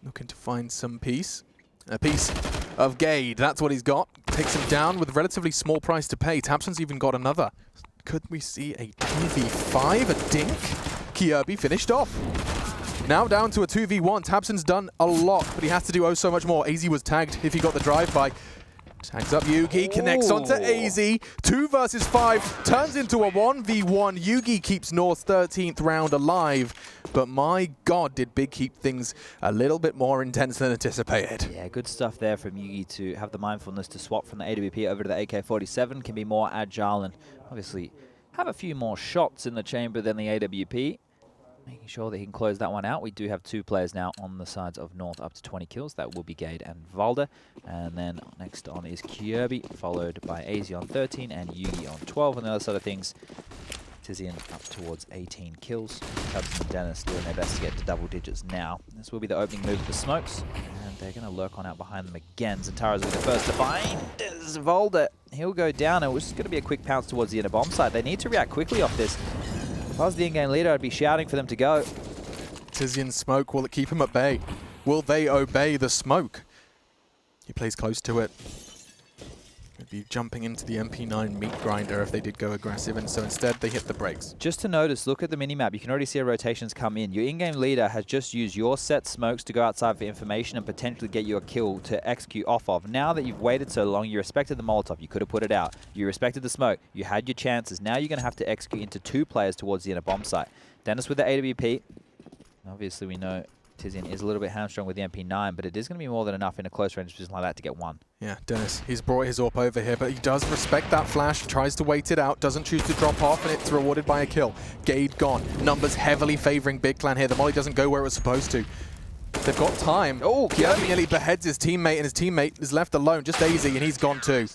looking to find some peace. A piece of Gade, that's what he's got. Takes him down with a relatively small price to pay. Tabson's even got another. Could we see a 2v5, a dink? Kirby finished off. Now down to a 2v1. Tabson's done a lot, but he has to do oh so much more. AZ was tagged if he got the drive-by. Tags up Yugi, connects onto AZ. 2 versus 5 turns into a 1v1. Yugi keeps North's 13th round alive. But my God, did Big keep things a little bit more intense than anticipated. Yeah, good stuff there from Yugi to have the mindfulness to swap from the AWP over to the AK-47. Can be more agile and obviously have a few more shots in the chamber than the AWP. Making sure that he can close that one out. We do have 2 players now on the sides of North up to 20 kills. That will be Gade and Valda. And then next on is Kirby, followed by AZ on 13 and Yugi on 12. On the other side of things, Tizian up towards 18 kills. Cubs and Dennis doing their best to get to double digits now. This will be the opening move of the smokes. And they're going to lurk on out behind them again. Zantara's will be the first to find Valda. He'll go down. And it's going to be a quick pounce towards the inner bomb site. They need to react quickly off this. If I was the in-game leader, I'd be shouting for them to go. Tizian's smoke, will it keep him at bay? Will they obey the smoke? He plays close to it. He'd be jumping into the MP9 meat grinder if they did go aggressive, and so instead they hit the brakes. Just to notice, look at the minimap. You can already see our rotations come in. Your in-game leader has just used your set smokes to go outside for information and potentially get you a kill to execute off of. Now that you've waited so long, you respected the Molotov. You could have put it out. You respected the smoke. You had your chances. Now you're going to have to execute into 2 players towards the inner bomb site. Dennis with the AWP. Obviously, we know Tizian is a little bit hamstrung with the MP9, but it is going to be more than enough in a close range position like that to get 1. Yeah, Dennis, he's brought his AWP over here, but he does respect that flash, tries to wait it out, doesn't choose to drop off, and it's rewarded by a kill. Gade gone. Numbers heavily favoring Big Clan here. The molly doesn't go where it was supposed to. They've got time. Oh, Kirby nearly beheads his teammate, and his teammate is left alone, just AZ, and he's gone too.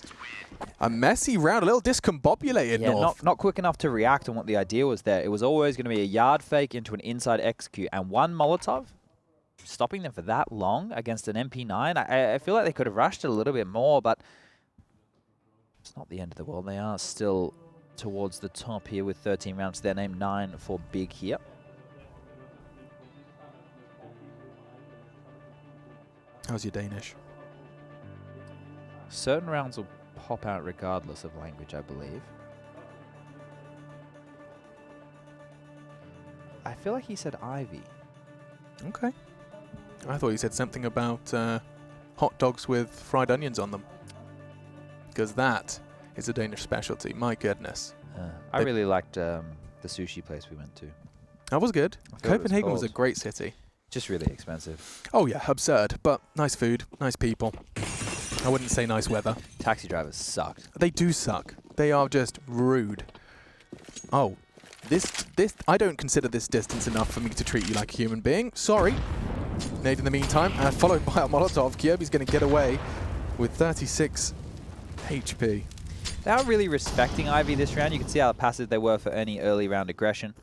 A messy round, a little discombobulated, yeah, North. not quick enough to react on what the idea was there. It was always going to be a yard fake into an inside execute, and 1 Molotov, stopping them for that long against an MP9. I feel like they could have rushed it a little bit more, but it's not the end of the world. They are still towards the top here with 13 rounds to their name, 9 for Big here. How's your Danish? Certain rounds will pop out regardless of language, I believe. I feel like he said Ivy. Okay. I thought you said something about hot dogs with fried onions on them. Because that is a Danish specialty. My goodness. I really liked the sushi place we went to. That was good. Copenhagen was a great city. Just really expensive. Oh yeah, absurd. But nice food, nice people. I wouldn't say nice weather. Taxi drivers sucked. They do suck. They are just rude. Oh, this I don't consider this distance enough for me to treat you like a human being. Sorry. Nade in the meantime, followed by a Molotov. Kirby's going to get away with 36 HP. They are really respecting Ivy this round. You can see how passive they were for any early round aggression.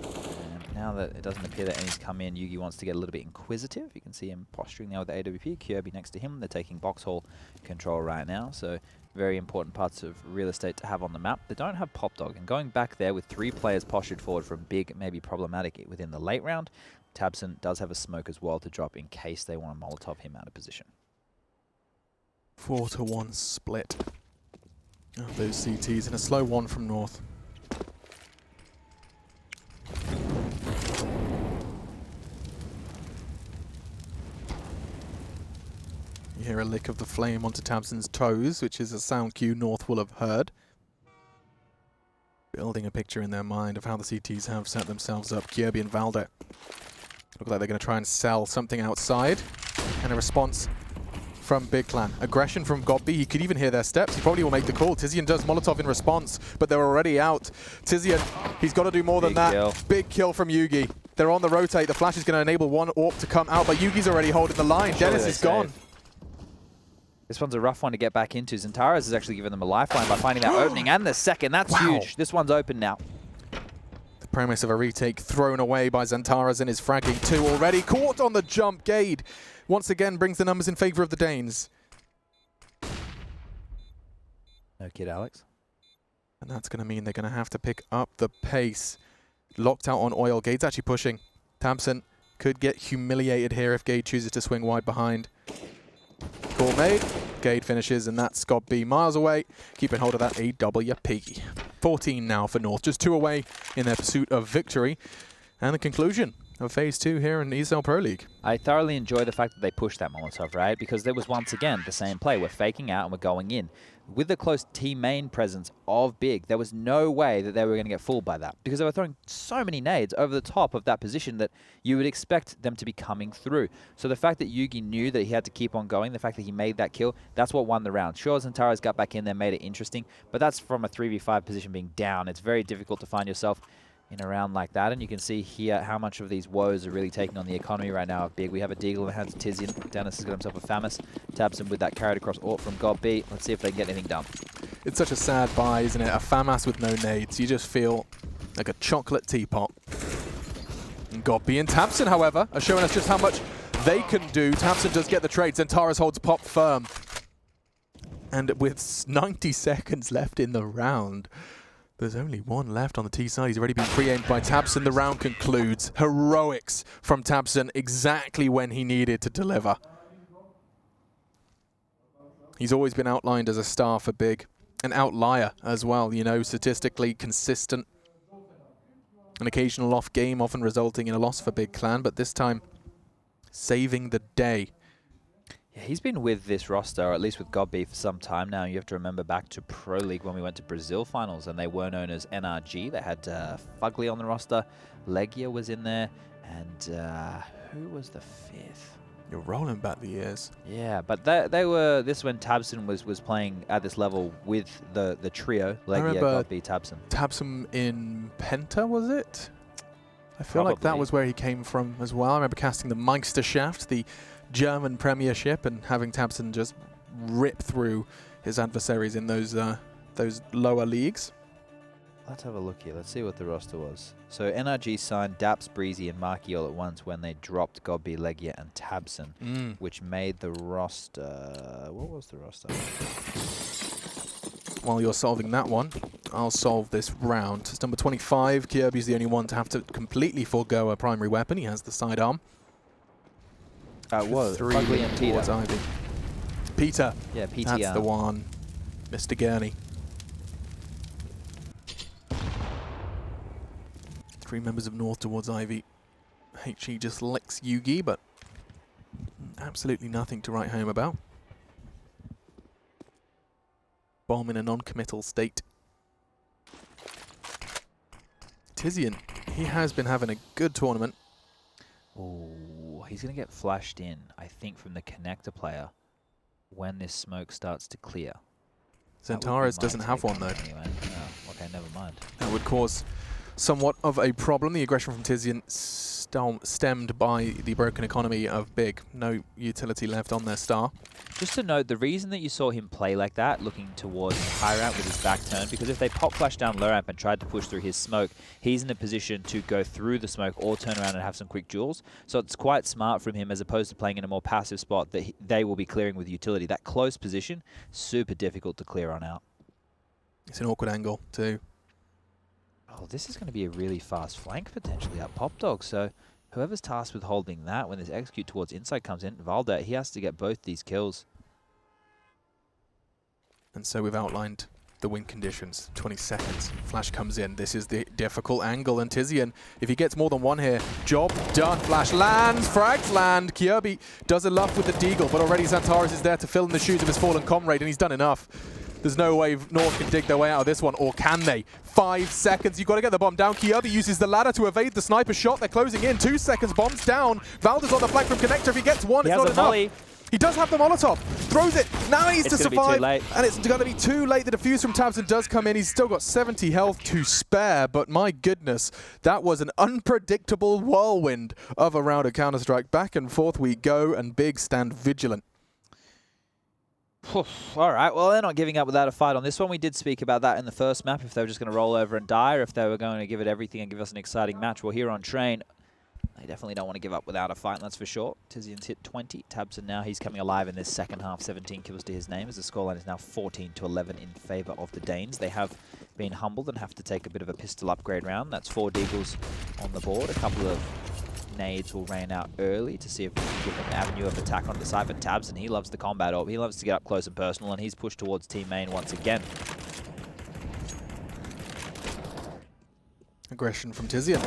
And now that it doesn't appear that any's come in, Yugi wants to get a little bit inquisitive. You can see him posturing now with the AWP. Kirby next to him. They're taking box hall control right now. So very important parts of real estate to have on the map. They don't have Pop Dog. And going back there with 3 players postured forward from Big, maybe problematic within the late round. Tabson does have a smoke as well to drop in case they want to Molotov him out of position. 4-1 split. Oh, those CTs in a slow 1 from North. You hear a lick of the flame onto Tabson's toes, which is a sound cue North will have heard. Building a picture in their mind of how the CTs have set themselves up. Kirby and Valda. Look like they're going to try and sell something outside. And a response from Big Clan. Aggression from Godby. He could even hear their steps. He probably will make the call. Tizian does Molotov in response, but they're already out. Tizian, he's got to do more than that. Kill. Big kill from Yugi. They're on the rotate. The flash is going to enable 1 AWP to come out, but Yugi's already holding the line. Dennis is gone. This one's a rough one to get back into. Zantara's has actually given them a lifeline by finding that opening and the second. That's huge. This one's open now. The premise of a retake thrown away by Zantara's and is fragging 2 already. Caught on the jump. Gade once again brings the numbers in favor of the Danes. No kid, Alex. And that's going to mean they're going to have to pick up the pace. Locked out on oil. Gade's actually pushing. Tabson could get humiliated here if Gade chooses to swing wide behind. Call made. Gade finishes, and that's Scott B miles away, keeping hold of that AWP. 14 now for North, just 2 away in their pursuit of victory. And the conclusion of Phase 2 here in ESL Pro League. I thoroughly enjoy the fact that they pushed that Molotov, right? Because there was once again the same play. We're faking out and we're going in. With the close team main presence of Big, there was no way that they were going to get fooled by that because they were throwing so many nades over the top of that position that you would expect them to be coming through. So the fact that Yugi knew that he had to keep on going, the fact that he made that kill, that's what won the round. Sure, Zentaro's got back in there, made it interesting, but that's from a 3v5 position being down. It's very difficult to find yourself in a round like that, and you can see here how much of these woes are really taking on the economy right now of Big. We have a Deagle in the hands of Tizian. Dennis has got himself a Famis. Tabson with that carried across Ort from God B. Let's see if they can get anything done. It's such a sad buy, isn't it? A FAMAS with no nades. You just feel like a chocolate teapot. And God B and Tabson, however, are showing us just how much they can do. Tabson does get the trade. Zentaris holds pop firm. And with 90 seconds left in the round, there's only one left on the T side. He's already been pre-aimed by Tabson. The round concludes. Heroics from Tabson exactly when he needed to deliver. He's always been outlined as a star for Big. An outlier as well, you know, statistically consistent. An occasional off game, often resulting in a loss for Big Clan, but this time saving the day. Yeah, he's been with this roster, or at least with God B, for some time now. You have to remember back to Pro League when we went to Brazil finals, and they were known as NRG. They had Fugly on the roster, Legia was in there, and who was the fifth? You're rolling back the years. Yeah, but they were, this when Tabson was playing at this level with the trio, Legia, God B, Tabson. Tabson in Penta, was it? I feel like that was where he came from as well. I remember casting the Meisterschaft, the German Premiership, and having Tabson just rip through his adversaries in those lower leagues. Let's have a look here. Let's see what the roster was. So NRG signed Daps, Breezy, and Marky all at once when they dropped God B, Legia, and Tabson, which made the roster... What was the roster? While you're solving that one, I'll solve this round. It's number 25. Kirby's the only one to have to completely forego a primary weapon. He has the sidearm. Was three Fugly and towards Peter. Ivy. Peter. Yeah, PTR. That's the one. Mr. Gurney. 3 members of North towards Ivy. HE just licks Yugi, but absolutely nothing to write home about. Bomb in a non-committal state. Tizian, he has been having a good tournament. Oh, he's going to get flashed in, I think, from the connector player when this smoke starts to clear. Zentaris doesn't have one, though. Anyway. Oh, okay, never mind. That would cause somewhat of a problem. The aggression from Tizian stemmed by the broken economy of Big. No utility left on their star. Just to note, the reason that you saw him play like that, looking towards high ramp with his back turned, because if they pop flash down low ramp and tried to push through his smoke, he's in a position to go through the smoke or turn around and have some quick duels. So it's quite smart from him as opposed to playing in a more passive spot that they will be clearing with utility. That close position, super difficult to clear on out. It's an awkward angle too. Oh, this is going to be a really fast flank potentially up Pop Dog. So whoever's tasked with holding that when this execute towards inside comes in, Valda, he has to get both these kills. And so we've outlined the win conditions. 20 seconds. Flash comes in. This is the difficult angle. And Tizian, if he gets more than one here, job done. Flash lands. Frags land. Kirby does enough with the Deagle, but already Zentaris is there to fill in the shoes of his fallen comrade, and he's done enough. There's no way North can dig their way out of this one, or can they? 5 seconds, you've got to get the bomb down. Kirby uses the ladder to evade the sniper shot. They're closing in. 2 seconds, bomb's down. Valda's on the flank from Connector. If he gets one, it's not enough. Volley. He does have the Molotov. Throws it. Now he needs to survive. And it's going to be too late. The defuse from Tabson does come in. He's still got 70 health to spare, but my goodness, that was an unpredictable whirlwind of a round of Counter-Strike. Back and forth we go, and Big stand vigilant. All right, well, they're not giving up without a fight on this one. We did speak about that in the first map, if they were just going to roll over and die, or if they were going to give it everything and give us an exciting match. Well, here on Train, they definitely don't want to give up without a fight, that's for sure. Tizian's hit 20. Tabson now, he's coming alive in this second half. 17 kills to his name, as the scoreline is now 14-11 in favour of the Danes. They have been humbled and have to take a bit of a pistol upgrade round. That's 4 Deagles on the board. A couple of nades will rain out early to see if we can give them an avenue of attack on the side. But Tabson, he loves the combat orb. He loves to get up close and personal, and he's pushed towards team main once again. Aggression from Tizian.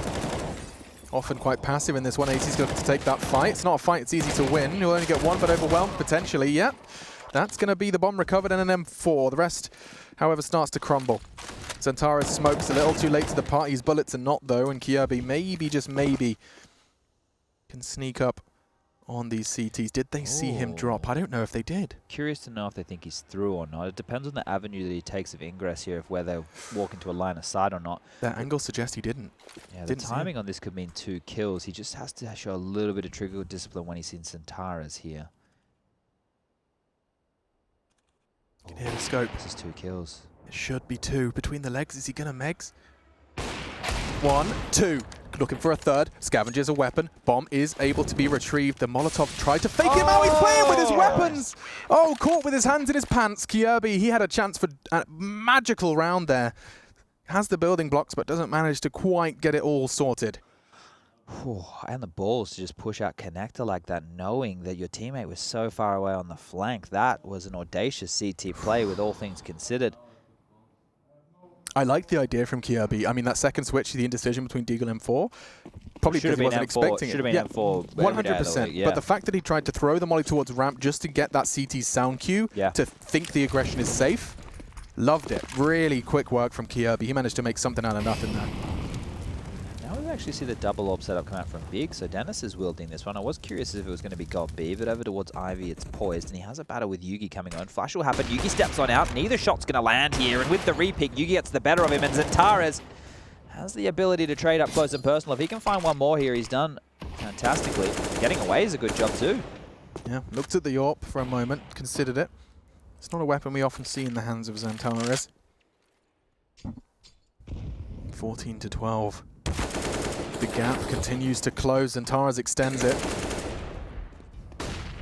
Often quite passive in this 180. He's looking to take that fight. It's not a fight it's easy to win. You'll only get one, but overwhelmed potentially. Yep. That's going to be the bomb recovered and an M4. The rest, however, starts to crumble. Xantares smokes a little too late to the party. His bullets are not, though, and Kjaerbye maybe, just maybe, can sneak up on these CTs. Did they see him drop? I don't know if they did. Curious to know if they think he's through or not. It depends on the avenue that he takes of ingress here, of whether walk into a line of sight or not. That angle suggests he didn't. Yeah, the timing on this could mean 2 kills. He just has to show a little bit of trigger discipline when he's seen Xantares here. You can hear the scope. This is 2 kills. It should be 2. Between the legs, is he going to megs? 1, 2. Looking for a third. Scavenger's a weapon. Bomb is able to be retrieved. The Molotov tried to fake him out. He's playing with his weapons. Oh, caught with his hands in his pants. Kjaerbye, he had a chance for a magical round there. Has the building blocks, but doesn't manage to quite get it all sorted. And the balls to just push out connector like that, knowing that your teammate was so far away on the flank. That was an audacious CT play with all things considered. I like the idea from Kjaerbye. I mean, that second switch, the indecision between Deagle and M4, probably because he wasn't expecting it. Should have been M4 100%. Yeah. But the fact that he tried to throw the molly towards ramp just to get that CT sound cue, to think the aggression is safe, loved it. Really quick work from Kjaerbye. He managed to make something out of nothing there. Now we actually see the double orb setup come out from Big, so Dennis is wielding this one. I was curious if it was going to be Gold B, but over towards Ivy it's poised, and he has a battle with Yugi coming on. Flash will happen, Yugi steps on out, neither shot's going to land here, and with the repick, Yugi gets the better of him, and Xantares has the ability to trade up close and personal. If he can find one more here, he's done fantastically. Getting away is a good job too. Yeah, looked at the AWP for a moment, considered it. It's not a weapon we often see in the hands of Xantares. 14 to 12. The gap continues to close, and Xantares extends it.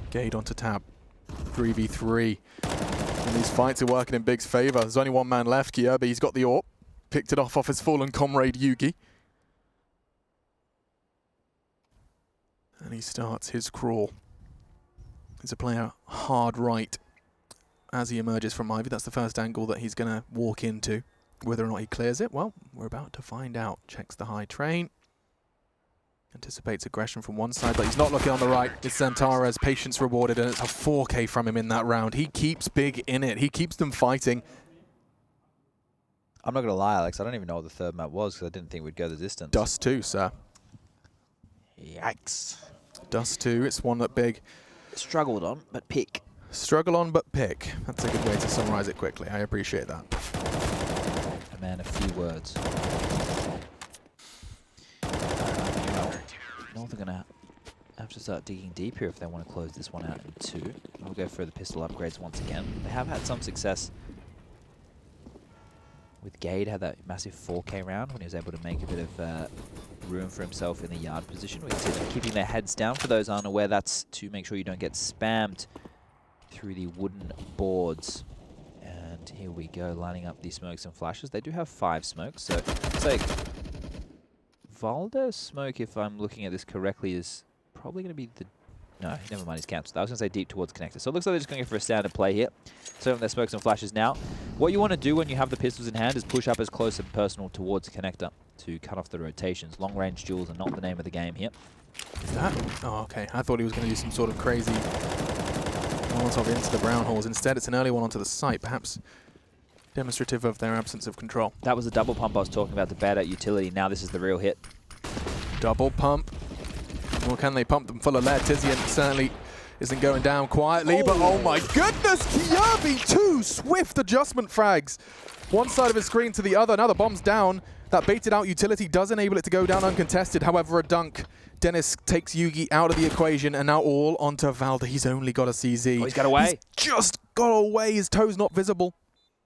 Gade onto tab. 3v3. And these fights are working in Big's favor. There's only one man left, Kjaerbye. He's got the AWP. Picked it off his fallen comrade, Yugi. And he starts his crawl. He's a player hard right as he emerges from Ivy. That's the first angle that he's going to walk into. Whether or not he clears it, well, we're about to find out. Checks the high train. Anticipates aggression from one side, but he's not looking on the right. It's Xantares, patience rewarded, and it's a 4K from him in that round. He keeps Big in it. He keeps them fighting. I'm not going to lie, Alex, I don't even know what the third map was because I didn't think we'd go the distance. Dust 2, sir. Yikes. Dust 2, it's one that Big struggled on, but pick. Struggle on, but pick. That's a good way to summarize it quickly. I appreciate that. A man of few words. North are going to have to start digging deep here if they want to close this one out in 2. We'll go for the pistol upgrades once again. They have had some success with Gade, had that massive 4K round when he was able to make a bit of room for himself in the yard position. We can see them keeping their heads down. For those unaware, that's to make sure you don't get spammed through the wooden boards. And here we go, lining up the smokes and flashes. They do have 5 smokes, so it's like Valder's smoke, if I'm looking at this correctly, is probably going to be the... No, never mind, he's cancelled. I was going to say deep towards connector. So it looks like they're just going to go for a standard play here. So their smokes and flashes now. What you want to do when you have the pistols in hand is push up as close and personal towards the connector to cut off the rotations. Long-range duels are not the name of the game here. Is that? Oh, okay. I thought he was going to do some sort of crazy Molotov into the brown holes. Instead, it's an early one onto the site, perhaps demonstrative of their absence of control. That was the double pump I was talking about, the bad out utility. Now this is the real hit. Double pump. Or can they pump them full of lead? Tizian certainly isn't going down quietly, but oh my goodness, Kjaerbye, 2 swift adjustment frags. One side of his screen to the other. Now the bomb's down. That baited out utility does enable it to go down uncontested. However, a dunk. Dennis takes Yugi out of the equation, and now all onto Valder. He's only got a CZ. Oh, he's got away. He's just got away. His toe's not visible.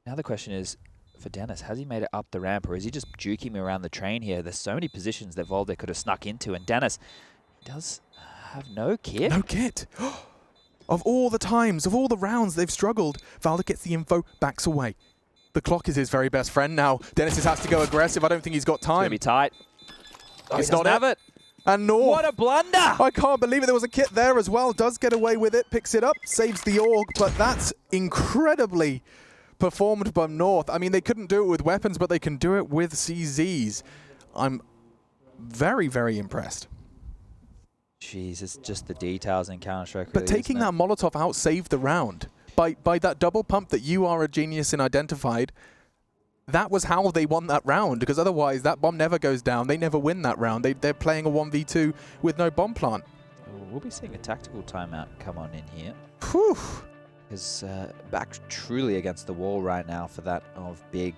Now the question is, for Dennis, has he made it up the ramp, or is he just juking me around the train here? There's so many positions that Valder could have snuck into, and Dennis does have no kit. No kit. Of all the times, of all the rounds they've struggled, Valder gets the info, backs away. The clock is his very best friend now. Dennis has to go aggressive. I don't think he's got time. It's going to be tight. Oh, it's he not have it. And North. What a blunder! I can't believe it. There was a kit there as well. Does get away with it, picks it up, saves the org, but that's incredibly performed by North. I mean, they couldn't do it with weapons, but they can do it with CZs. I'm very, very impressed. Jeez, it's just the details in Counter-Strike. But really, taking that Molotov out saved the round. By that double pump that you are a genius in identified, that was how they won that round, because otherwise that bomb never goes down. They never win that round. They're playing a 1v2 with no bomb plant. Oh, we'll be seeing a tactical timeout come on in here. Whew. Is back truly against the wall right now for that of Big.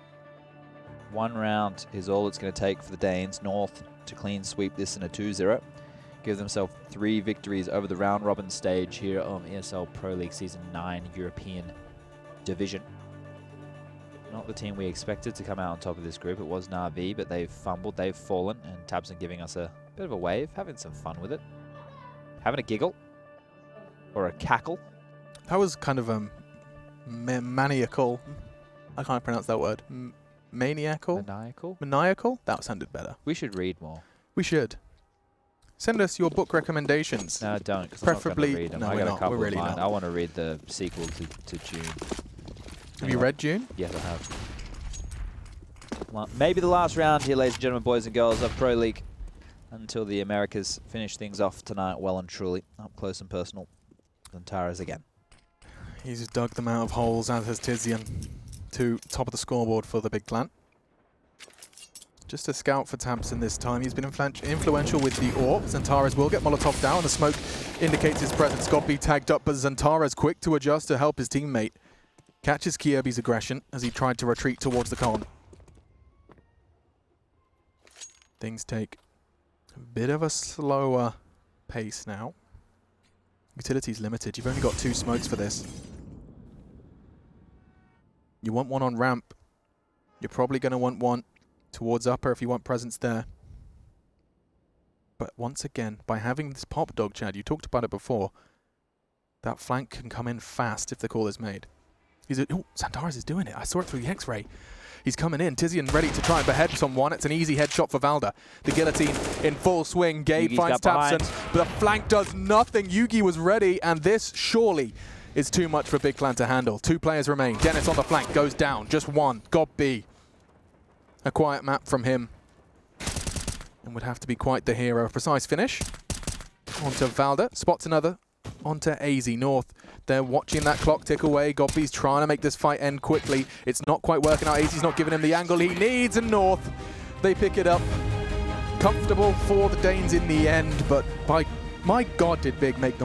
One round is all it's going to take for the Danes North to clean sweep this in a 2-0. Give themselves 3 victories over the round robin stage here of ESL Pro League Season 9 European Division. Not the team we expected to come out on top of this group. It was Na'Vi, but they've fumbled, they've fallen, and Tabson giving us a bit of a wave, having some fun with it. Having a giggle. Or a cackle. That was kind of maniacal. I can't pronounce that word. Maniacal? Maniacal? Maniacal? That sounded better. We should read more. We should. Send us your book recommendations. No, don't, because Preferably, I'm not going to read them. no, I we're got not. a couple We're really of mine. not. I want to read the sequel to June. Have you read June? Yes, I have. Well, maybe the last round here, ladies and gentlemen, boys and girls, of Pro League. Until the Americas finish things off tonight well and truly. Up close and personal. Zantaras again. He's dug them out of holes, as has Tizian, to top of the scoreboard for the big clan. Just a scout for Tabson this time. He's been influential with the AWP. Zantaras will get Molotov down. The smoke indicates his presence. Godby tagged up, but Zantaras quick to adjust to help his teammate. Catches Kyobi's aggression as he tried to retreat towards the con. Things take a bit of a slower pace now. Utility's limited. You've only got 2 smokes for this. You want one on ramp. You're probably going to want one towards upper if you want presence there. But once again, by having this pop dog, Chad, you talked about it before, that flank can come in fast if the call is made. Oh, Zantaras is doing it. I saw it through the X-ray. He's coming in. Tizian ready to try and behead someone. It's an easy headshot for Valda. The guillotine in full swing. Gabe Yugi's finds Tabson, but the flank does nothing. Yugi was ready, and this surely is too much for Big Clan to handle. 2 players remain. Dennis on the flank goes down. Just one. Godby. A quiet map from him. And would have to be quite the hero. Precise finish. Onto Valda. Spots another. Onto AZ North. They're watching that clock tick away. Godby's trying to make this fight end quickly. It's not quite working out. AZ's not giving him the angle he needs. And North, they pick it up. Comfortable for the Danes in the end. But by my God, did Big make them